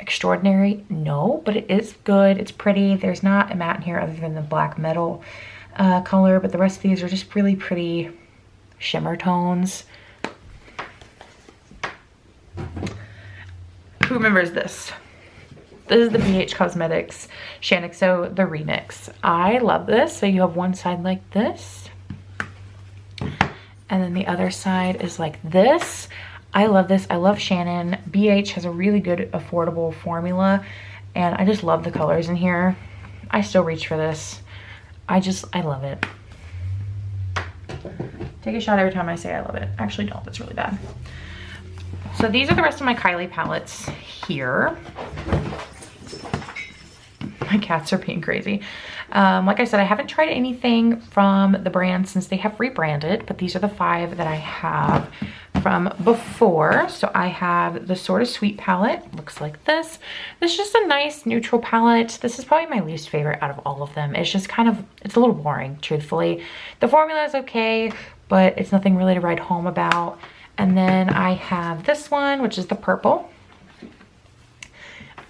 S1: extraordinary? No, but it is good. It's pretty. There's not a matte in here other than the black metal color, but the rest of these are just really pretty shimmer tones. Who remembers this? This is the BH Cosmetics Shaniqso, the remix. I love this. So you have one side like this, and then the other side is like this. I love this. I love Shannon. BH has a really good affordable formula, and I just love the colors in here. I still reach for this. I love it. Take a shot every time I say I love it. Actually don't, that's really bad. So these are the rest of my Kylie palettes here. My cats are being crazy. Like I said, I haven't tried anything from the brand since they have rebranded, but these are the 5 that I have from before. So I have the Sort of Sweet palette, looks like this. This is just a nice neutral palette. This is probably my least favorite out of all of them. It's just kind of, it's a little boring, truthfully. The formula is okay, but it's nothing really to write home about. And then I have this one, which is the purple.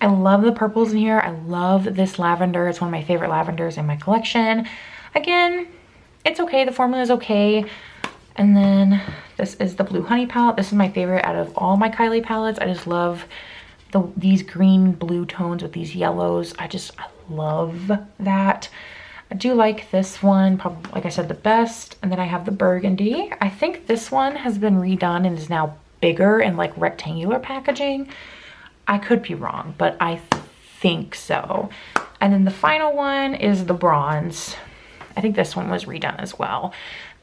S1: I love the purples in here. I love this lavender. It's one of my favorite lavenders in my collection. Again, it's okay. The formula is okay. And then this is the Blue Honey palette. This is my favorite out of all my Kylie palettes. I just love these green blue tones with these yellows. I love that. I do like this one, probably, like I said, the best. And then I have the burgundy. I think this one has been redone and is now bigger and like rectangular packaging. I could be wrong, but I think so. And then the final one is the bronze. I think this one was redone as well.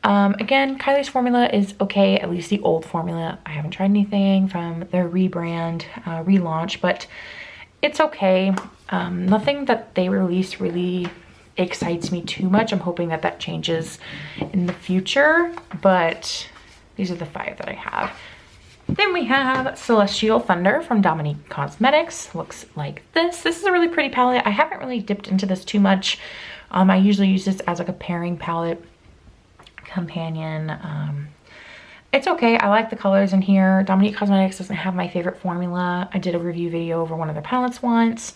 S1: Again, Kylie's formula is okay, at least the old formula. I haven't tried anything from their rebrand, relaunch, but it's okay. Nothing that they release really excites me too much. I'm hoping that that changes in the future, but these are the 5 that I have. Then we have Celestial Thunder from Dominique Cosmetics. Looks like this. This is a really pretty palette. I haven't really dipped into this too much. I usually use this as like a pairing palette companion. It's okay. I like the colors in here. Dominique Cosmetics doesn't have my favorite formula. I did a review video over one of their palettes once.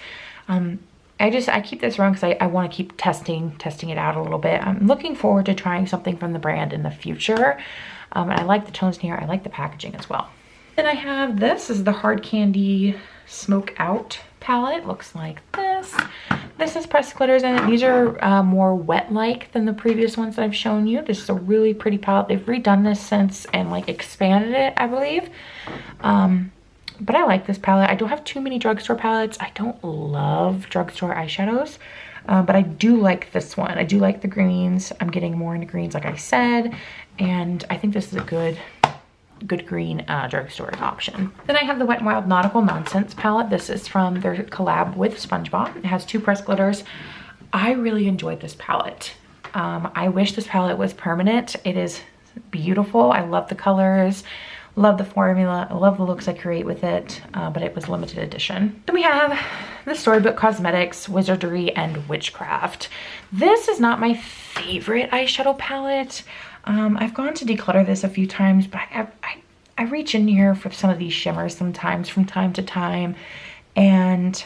S1: I keep this around because I want to keep testing it out a little bit. I'm looking forward to trying something from the brand in the future. And I like the tones in here. I like the packaging as well. Then I have this is the Hard Candy Smoke Out palette. Looks like this. This is pressed glitters in it. These are more wet-like than the previous ones that I've shown you. This is a really pretty palette. They've redone this since and like expanded it, I believe. But I like this palette. I don't have too many drugstore palettes. I don't love drugstore eyeshadows, but I do like this one. I do like the greens. I'm getting more into greens, like I said, and I think this is a good green drugstore option. Then I have the Wet n Wild Nautical Nonsense palette. This is from their collab with SpongeBob. It has 2 pressed glitters. I really enjoyed this palette. I wish this palette was permanent. It is beautiful. I love the colors. Love the formula. I love the looks I create with it, but it was limited edition. Then we have the Storybook Cosmetics Wizardry and Witchcraft. This is not my favorite eyeshadow palette. I've gone to declutter this a few times, but I reach in here for some of these shimmers sometimes from time to time. And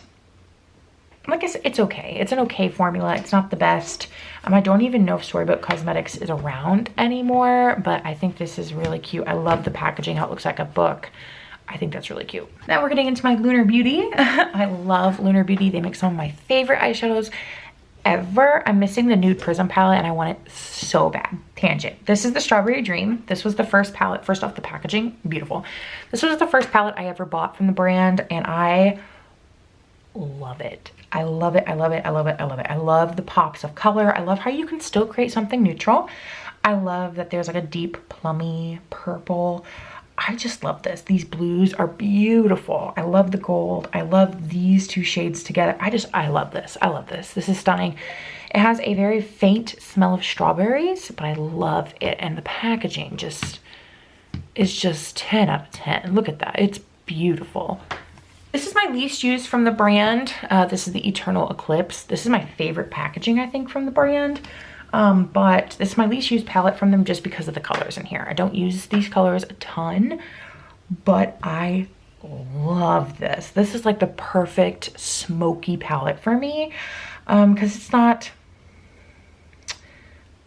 S1: like I said, it's okay. It's an okay formula. It's not the best. I don't even know if Storybook Cosmetics is around anymore, but I think this is really cute. I love the packaging, how it looks like a book. I think that's really cute. Now we're getting into my Lunar Beauty. I love Lunar Beauty. They make some of my favorite eyeshadows ever. I'm missing the Nude Prism palette and I want it so bad. Tangent. This is the Strawberry Dream. This was the first palette, first off the packaging, beautiful. This was the first palette I ever bought from the brand and I love it. I love it. I love it. I love it. I love it. I love the pops of color. I love how you can still create something neutral. I love that there's like a deep plummy purple. I just love this. These blues are beautiful. I love the gold. I love these 2 shades together. I love this. I love this. This is stunning. It has a very faint smell of strawberries, but I love it. And the packaging is just 10 out of 10. Look at that. It's beautiful. This is my least used from the brand. This is the Eternal Eclipse. This is my favorite packaging, I think, from the brand. But this is my least used palette from them just because of the colors in here. I don't use these colors a ton, but I love this. This is like the perfect smoky palette for me, because it's not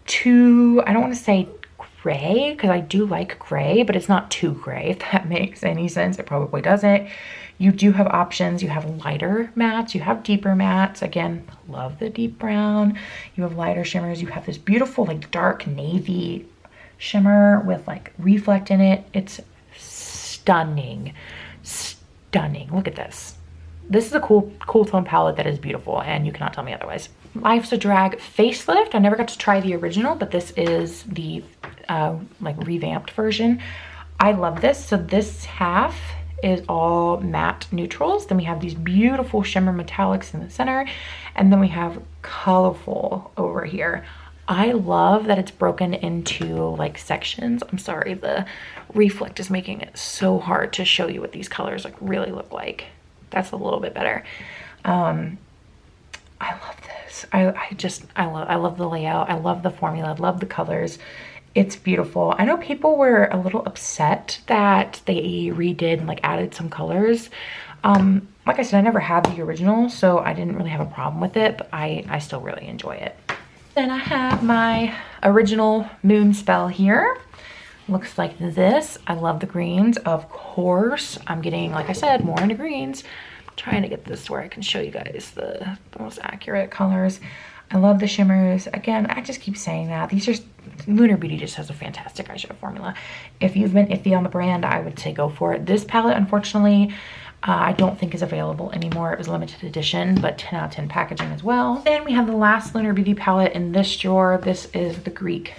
S1: too, I don't want to say gray, because I do like gray, but it's not too gray, if that makes any sense. It probably doesn't. You do have options. You have lighter mattes, you have deeper mattes. Again, love the deep brown. You have lighter shimmers. You have this beautiful like dark navy shimmer with like reflect in it. It's stunning, stunning. Look at this. This is a cool tone palette that is beautiful, and you cannot tell me otherwise. Life's a Drag Facelift. I never got to try the original, but this is the like revamped version. I love this. So this half is all matte neutrals. Then we have these beautiful shimmer metallics in the center, and then we have colorful over here. I love that it's broken into like sections. I'm sorry, the reflect is making it so hard to show you what these colors like really look like. That's a little bit better. I love this. I love the layout. I love the formula. I love the colors. It's beautiful. I know people were a little upset that they redid and like added some colors. Like I said, I never had the original, so I didn't really have a problem with it, but I still really enjoy it. Then I have my original Moon Spell here. Looks like this. I love the greens, of course. I'm getting, like I said, more into greens. I'm trying to get this where I can show you guys the most accurate colors. I love the shimmers. Again, I just keep saying that. These are, Lunar Beauty just has a fantastic eyeshadow formula. If you've been iffy on the brand, I would say go for it. This palette, unfortunately, I don't think is available anymore. It was limited edition, but 10 out of 10 packaging as well. Then we have the last Lunar Beauty palette in this drawer. This is the Greek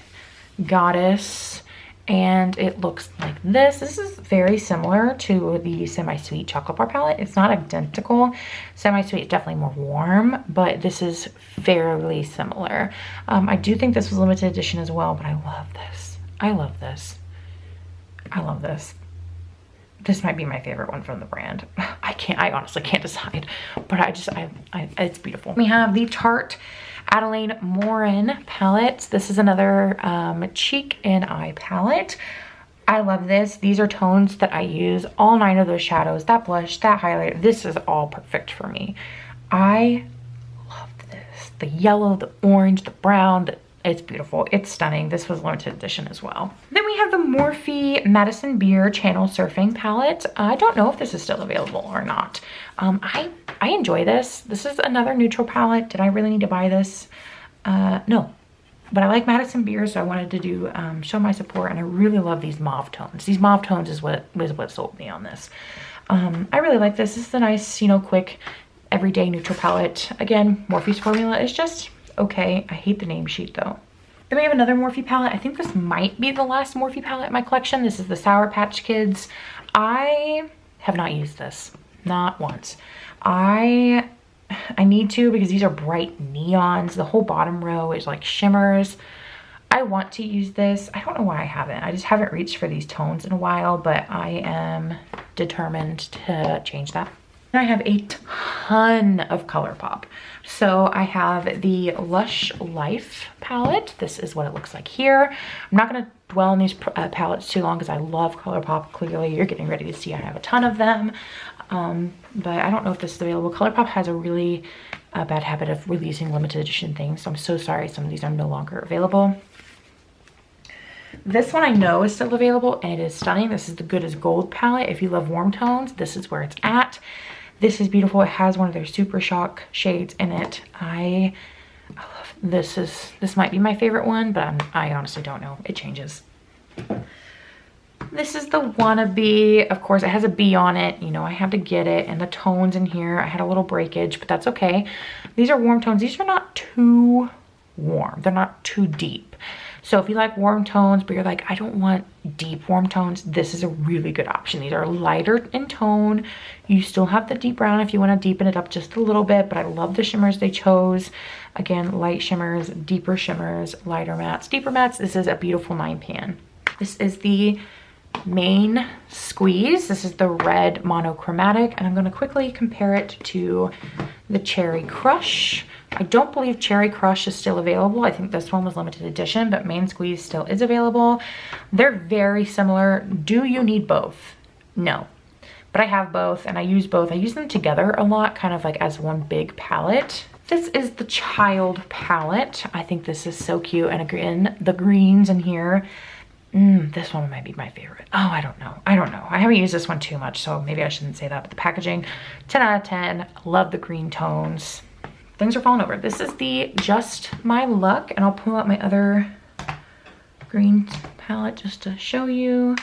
S1: Goddess, and it looks like this. This is very similar to the Semi-Sweet Chocolate Bar palette. It's not identical. Semi-Sweet is definitely more warm, but this is fairly similar. I do think this was limited edition as well, but I love this. I love this. I love this. This might be my favorite one from the brand. I honestly can't decide, but it's beautiful. We have the Tarte Adelaine Morin palette. This is another cheek and eye palette. I love this. These are tones that I use. All 9 of those shadows, that blush, that highlight. This is all perfect for me. I love this. The yellow, the orange, the brown, it's beautiful. It's stunning. This was limited edition as well. Then we have the Morphe Madison Beer Channel Surfing palette. I don't know if this is still available or not. I enjoy this. This is another neutral palette. Did I really need to buy this? No. But I like Madison Beer, so I wanted to do show my support, and I really love these mauve tones. These mauve tones is what sold me on this. I really like this. This is a nice, you know, quick, everyday neutral palette. Again, Morphe's formula is just okay. I hate the name sheet though. Then we have another Morphe palette. I think this might be the last Morphe palette in my collection. This is the Sour Patch Kids. I have not used this, not once. I need to, because these are bright neons. The whole bottom row is like shimmers. I want to use this. I don't know why I haven't. I just haven't reached for these tones in a while, but I am determined to change that. I have a ton of ColourPop. So I have the Lush Life palette. This is what it looks like here. I'm not going to dwell on these palettes too long because I love ColourPop. Clearly, you're getting ready to see I have a ton of them. But I don't know if this is available. ColourPop has a really bad habit of releasing limited edition things. So I'm so sorry some of these are no longer available. This one I know is still available, and it is stunning. This is the Good as Gold palette. If you love warm tones, this is where it's at. This is beautiful. It has one of their Super Shock shades in it. I love this. This might be my favorite one, but I honestly don't know. It changes. This is the Wannabe. Of course, it has a B on it. You know, I have to get it. And the tones in here, I had a little breakage, but that's okay. These are warm tones. These are not too warm. They're not too deep. So if you like warm tones, but you're like, I don't want deep warm tones, this is a really good option. These are lighter in tone. You still have the deep brown if you want to deepen it up just a little bit, but I love the shimmers they chose. Again, light shimmers, deeper shimmers, lighter mattes, deeper mattes. This is a beautiful 9 pan. This is the main squeeze. This is the red monochromatic, and I'm going to quickly compare it to the Cherry Crush. I don't believe Cherry Crush is still available. I think this one was limited edition, but main squeeze still is available. They're very similar. Do you need both? No. But I have both and I use both. I use them together a lot, kind of like as one big palette. This is the Child palette. I think this is so cute. And again, the greens in here. This one might be my favorite. Oh, I don't know. I haven't used this one too much, so maybe I shouldn't say that. But the packaging, 10 out of 10. Love the green tones. Things are falling over. This is the Just My Luck, and I'll pull out my other green palette just to show you.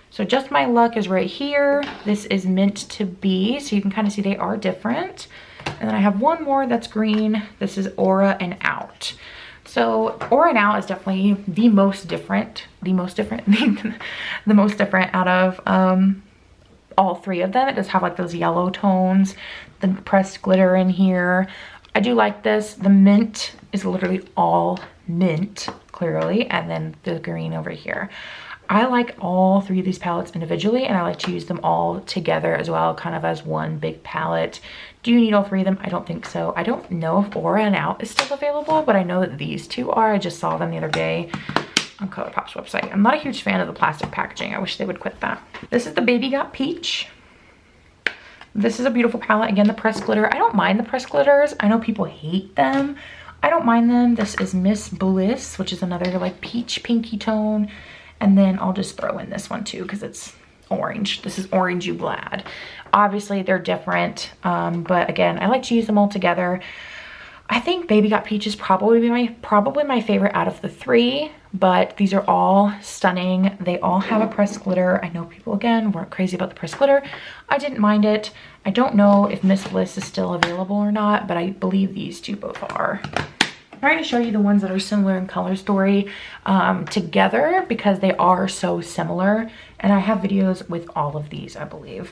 S1: So Just My Luck is right here. This is Meant to Be, so you can kind of see they are different. And then I have one more that's green. This is Aura and Out. So Aura and Out is definitely the most different out of all three of them. It does have like those yellow tones, the pressed glitter in here. I do like this. The mint is literally all mint, clearly, and then the green over here. I like all three of these palettes individually, and I like to use them all together as well, kind of as one big palette. Do you need all three of them? I don't think so. I don't know if Aura and Out is still available, but I know that these two are. I just saw them the other day on ColourPop's website. I'm not a huge fan of the plastic packaging. I wish they would quit that. This is the Baby Got Peach. This is a beautiful palette. Again, the pressed glitter. I don't mind the pressed glitters. I know people hate them. I don't mind them. This is Miss Bliss, which is another like peach pinky tone. And then I'll just throw in this one too because it's orange. This is Orange You Glad. Obviously they're different, but again, I like to use them all together. I think Baby Got Peach is probably my favorite out of the three, but these are all stunning. They all have a pressed glitter. I know people, again, weren't crazy about the pressed glitter. I didn't mind it. I don't know if Miss Bliss is still available or not, but I believe these two both are. I'm trying to show you the ones that are similar in color story together because they are so similar, and I have videos with all of these, I believe.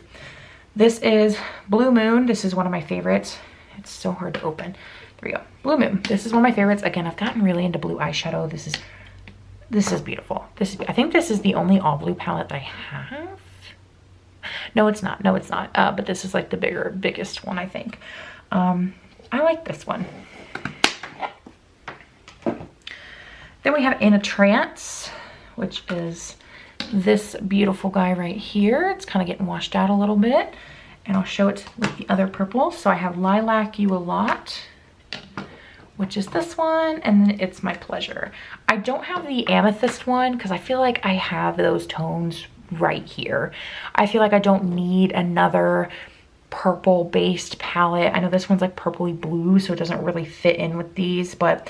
S1: This is Blue Moon. This is one of my favorites. It's so hard to open. There we go. Blue Moon. This is one of my favorites. Again, I've gotten really into blue eyeshadow. This is beautiful. I think this is the only all blue palette that I have. No, it's not. No, it's not. But this is like the biggest one, I think. I like this one. Then we have In a Trance, which is this beautiful guy right here. It's kind of getting washed out a little bit, and I'll show it with the other purple. So I have Lilac You a Lot, which is this one, and then It's My Pleasure. I don't have the Amethyst one because I feel like I have those tones right here. I feel like I don't need another purple based palette. I know this one's like purpley blue, so it doesn't really fit in with these, but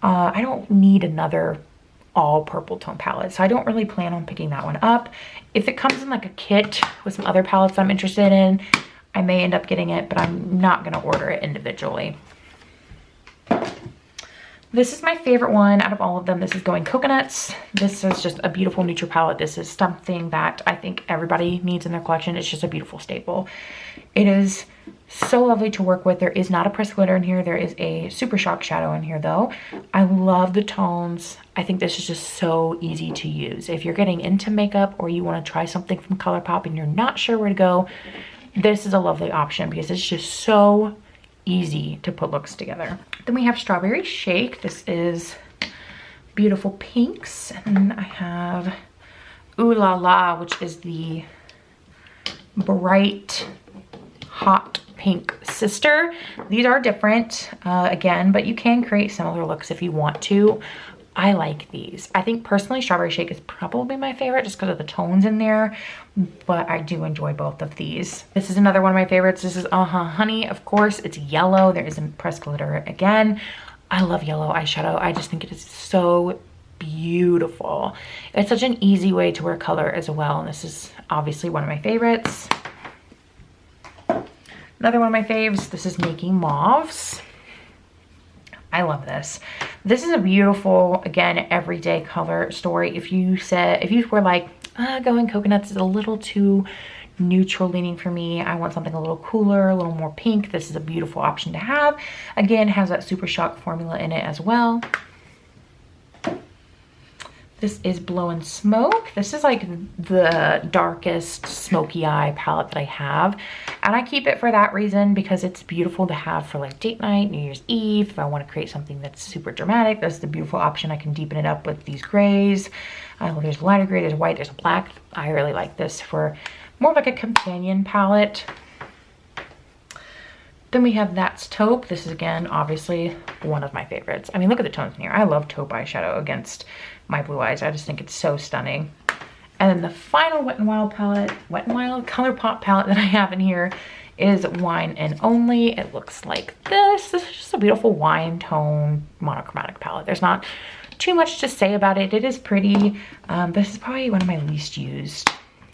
S1: I don't need another all purple tone palette, so I don't really plan on picking that one up. If it comes in like a kit with some other palettes I'm interested in, I may end up getting it, but I'm not going to order it individually. This is my favorite one out of all of them. This is Going Coconuts. This is just a beautiful neutral palette. This is something that I think everybody needs in their collection. It's just a beautiful staple. It is so lovely to work with. There is not a pressed glitter in here. There is a Super Shock shadow in here though. I love the tones. I think this is just so easy to use. If you're getting into makeup or you want to try something from ColourPop and you're not sure where to go, this is a lovely option because it's just so easy to put looks together. Then we have Strawberry Shake. This is beautiful pinks. And then I have Ooh La La, which is the bright hot pink sister. These are different again, but you can create similar looks if you want to. I like these. I think personally Strawberry Shake is probably my favorite just because of the tones in there, but I do enjoy both of these. This is another one of my favorites. This is Honey. Of course, it's yellow. There is a pressed glitter again. I love yellow eyeshadow. I just think it is so beautiful. It's such an easy way to wear color as well, and this is obviously one of my favorites. Another one of my faves, this is Making Mauves. I love this. This is a beautiful, again, everyday color story. If you were like, Going Coconuts is a little too neutral leaning for me, I want something a little cooler, a little more pink, this is a beautiful option to have. Again, it has that Super Shock formula in it as well. This is Blow and Smoke. This is like the darkest smoky eye palette that I have. And I keep it for that reason, because it's beautiful to have for like date night, New Year's Eve. If I want to create something that's super dramatic, that's the beautiful option. I can deepen it up with these grays. There's a lighter gray, there's white, there's a black. I really like this for more of like a companion palette. Then we have That's Taupe. This is, again, obviously one of my favorites. I mean, look at the tones in here. I love taupe eyeshadow against my blue eyes. I just think it's so stunning. And then the final Wet n Wild palette, Wet n Wild ColourPop palette that I have in here is Wine and Only. It looks like this. This is just a beautiful wine tone monochromatic palette. There's not too much to say about it. It is pretty. This is probably one of my least used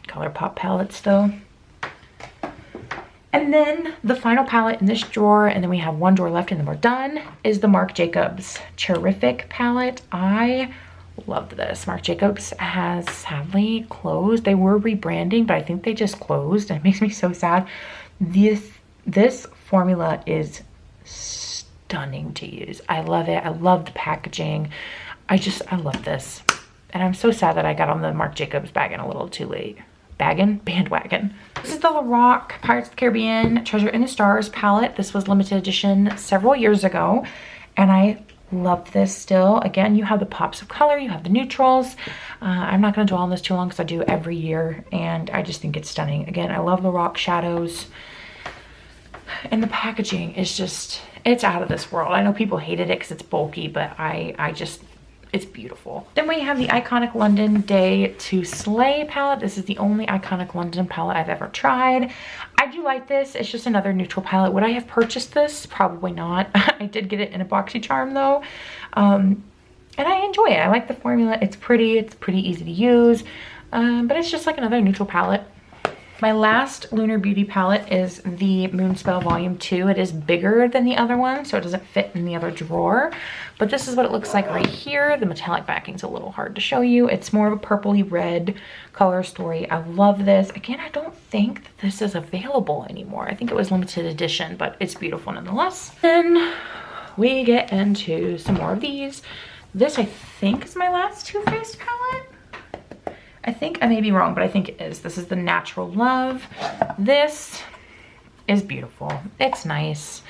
S1: ColourPop palettes though. And then the final palette in this drawer, and then we have one drawer left and then we're done, is the Marc Jacobs Terrific palette. I loved this. Marc Jacobs has sadly closed. They were rebranding, but I think they just closed, and it makes me so sad. This formula is stunning to use. I love it. I love the packaging. I love this. And I'm so sad that I got on the Marc Jacobs wagon a little too late. Bandwagon. This is the Lorac Pirates of the Caribbean Treasure in the Stars palette. This was limited edition several years ago, and I love this still. Again, you have the pops of color, you have the neutrals. I'm not going to dwell on this too long because I do every year, and I just think it's stunning. Again, I love Lorac shadows, and the packaging is just, it's out of this world. I know people hated it because it's bulky, but it's beautiful. Then we have the Iconic London Day to Slay palette. This is the only Iconic London palette I've ever tried. I do like this. It's just another neutral palette. Would I have purchased this? Probably not. I did get it in a BoxyCharm though. And I enjoy it. I like the formula. It's pretty easy to use. But it's just like another neutral palette. My last Lunar Beauty palette is the Moonspell Volume 2. It is bigger than the other one, so it doesn't fit in the other drawer. But this is what it looks like right here. The metallic backing's a little hard to show you. It's more of a purpley red color story. I love this. Again, I don't think that this is available anymore. I think it was limited edition, but it's beautiful nonetheless. Then we get into some more of these. This, I think, is my last Too Faced palette. I think I may be wrong, but I think it is. This is the Natural Love. This is beautiful. It's nice.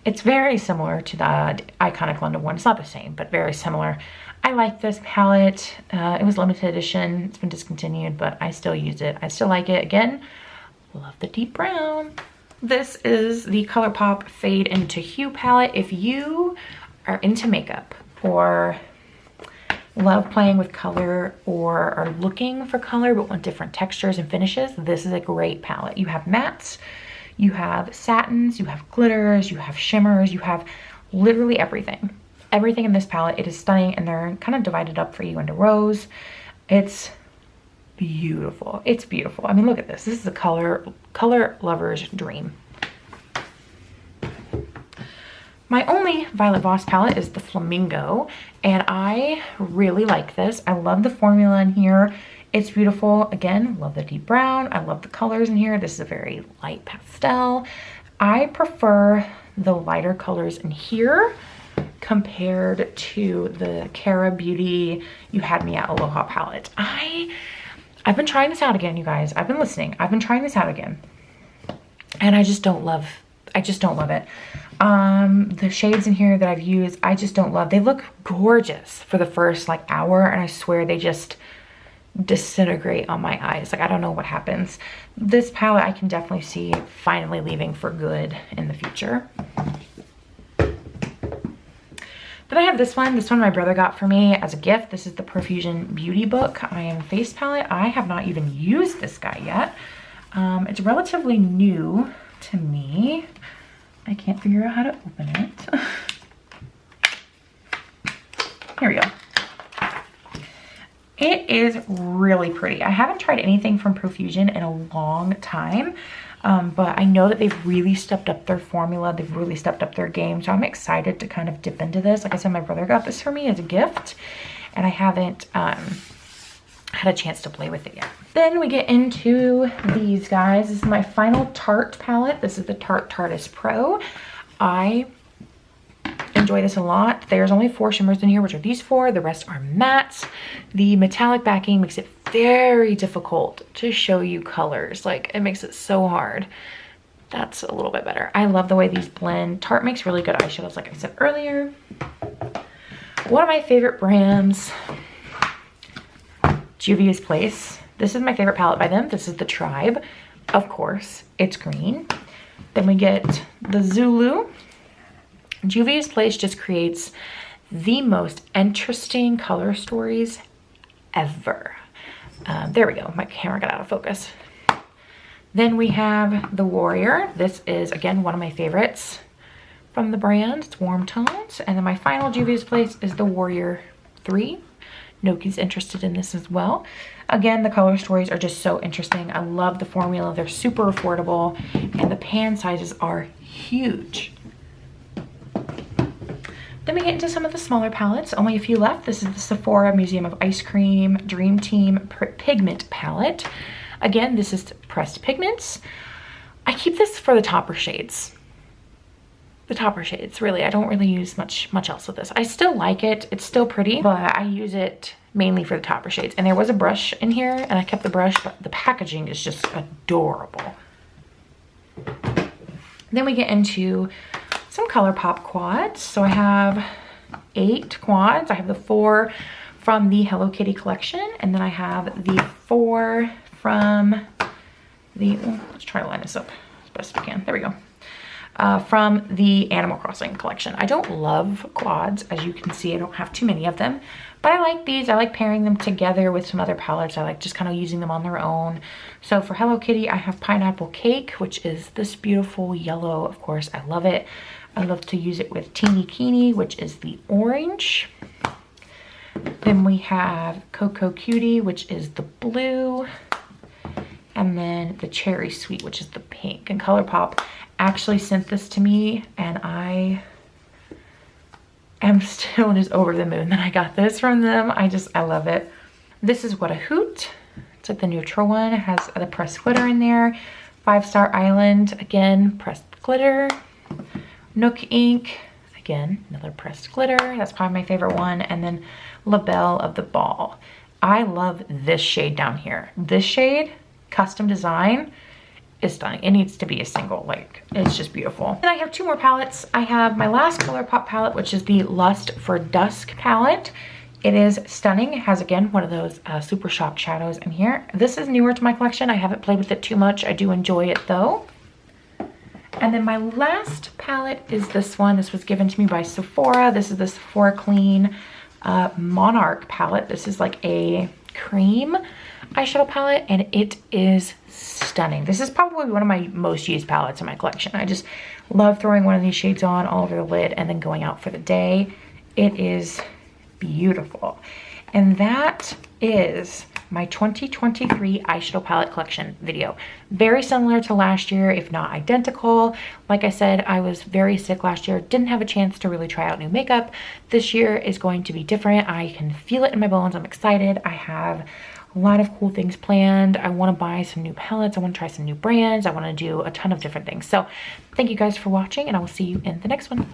S1: It's very similar to the Iconic London one. It's not the same, but very similar. I like this palette. It was limited edition. It's been discontinued, but I still use it. I still like it. Again, love the deep brown. This is the ColourPop Fade into Hue palette. If you are into makeup or love playing with color or are looking for color but want different textures and finishes, this is a great palette. You have mattes, you have satins, you have glitters, you have shimmers, you have literally everything. Everything in this palette. It is stunning, and they're kind of divided up for you into rows. It's beautiful. It's beautiful. I mean, look at this. This is a color lover's dream. My only Violet Voss palette is the Flamingo, and I really like this. I love the formula in here. It's beautiful. Again, love the deep brown. I love the colors in here. This is a very light pastel. I prefer the lighter colors in here compared to the Cara Beauty You Had Me at Aloha palette. I've been trying this out again, you guys. I've been listening. I've been trying this out again, and I just don't love it. The shades in here that I've used, I just don't love. They look gorgeous for the first like hour, and I swear they just disintegrate on my eyes. Like, I don't know what happens. This palette I can definitely see finally leaving for good in the future. Then I have this one. This one my brother got for me as a gift. This is the Profusion Beauty Book I Am Face palette. I have not even used this guy yet. It's relatively new to me. I can't figure out how to open it. Here we go. It is really pretty. I haven't tried anything from Profusion in a long time, but I know that they've really stepped up their formula. They've really stepped up their game, so I'm excited to kind of dip into this. Like I said, my brother got this for me as a gift, and I haven't had a chance to play with it yet. Then we get into these guys. This is my final Tarte palette. This is the Tarte Tarteist Pro. I enjoy enjoy this a lot. There's only 4 shimmers in here, which are these 4. The rest are mattes. The metallic backing makes it very difficult to show you colors. Like, it makes it so hard. That's a little bit better. I love the way these blend. Tarte makes really good eyeshadows, like I said earlier. One of my favorite brands, Juvia's Place. This is my favorite palette by them. This is the Tribe. Of course, it's green. Then we get the Zulu. Juvia's Place just creates the most interesting color stories ever. There we go. My camera got out of focus. Then we have the Warrior. This is, again, one of my favorites from the brand. It's warm tones. And then my final Juvia's Place is the Warrior 3. Noki's interested in this as well. Again, the color stories are just so interesting. I love the formula. They're super affordable, and the pan sizes are huge. Then we get into some of the smaller palettes. Only a few left. This is the Sephora Museum of Ice Cream Dream Team Pigment Palette. Again, this is pressed pigments. I keep this for the topper shades. The topper shades, really. I don't really use much else with this. I still like it. It's still pretty, but I use it mainly for the topper shades. And there was a brush in here, and I kept the brush, but the packaging is just adorable. Then we get into some ColourPop quads. So I have 8 quads. I have the 4 from the Hello Kitty collection, and then I have the 4 from the, let's try to line this up as best we can. There we go. From the Animal Crossing collection. I don't love quads. As you can see, I don't have too many of them, but I like these. I like pairing them together with some other palettes. I like just kind of using them on their own. So for Hello Kitty, I have Pineapple Cake, which is this beautiful yellow. Of course, I love it. I love to use it with Teeny Keeny, which is the orange. Then we have Cocoa Cutie, which is the blue. And then the Cherry Sweet, which is the pink. And ColourPop actually sent this to me, and I am still just over the moon that I got this from them. I love it. This is What a Hoot. It's like the neutral one. It has the pressed glitter in there. 5 Star Island, again, pressed glitter. Nook Ink, again, another pressed glitter. That's probably my favorite one. And then La Belle of the Ball. I love this shade down here. This shade, custom design, is stunning. It needs to be a single, like, it's just beautiful. Then I have 2 more palettes. I have my last ColourPop palette, which is the Lust for Dusk palette. It is stunning. It has, again, one of those Super Shock shadows in here. This is newer to my collection. I haven't played with it too much. I do enjoy it though. And then my last palette is this one. This was given to me by Sephora. This is the Sephora Clean Monarch palette. This is like a cream eyeshadow palette, and it is stunning. This is probably one of my most used palettes in my collection. I just love throwing one of these shades on all over the lid and then going out for the day. It is beautiful. And that is my 2023 eyeshadow palette collection video. Very similar to last year, if not identical. Like I said, I was very sick last year, didn't have a chance to really try out new makeup. This year is going to be different. I can feel it in my bones. I'm excited. I have a lot of cool things planned. I want to buy some new palettes. I want to try some new brands. I want to do a ton of different things. So thank you guys for watching, and I will see you in the next one.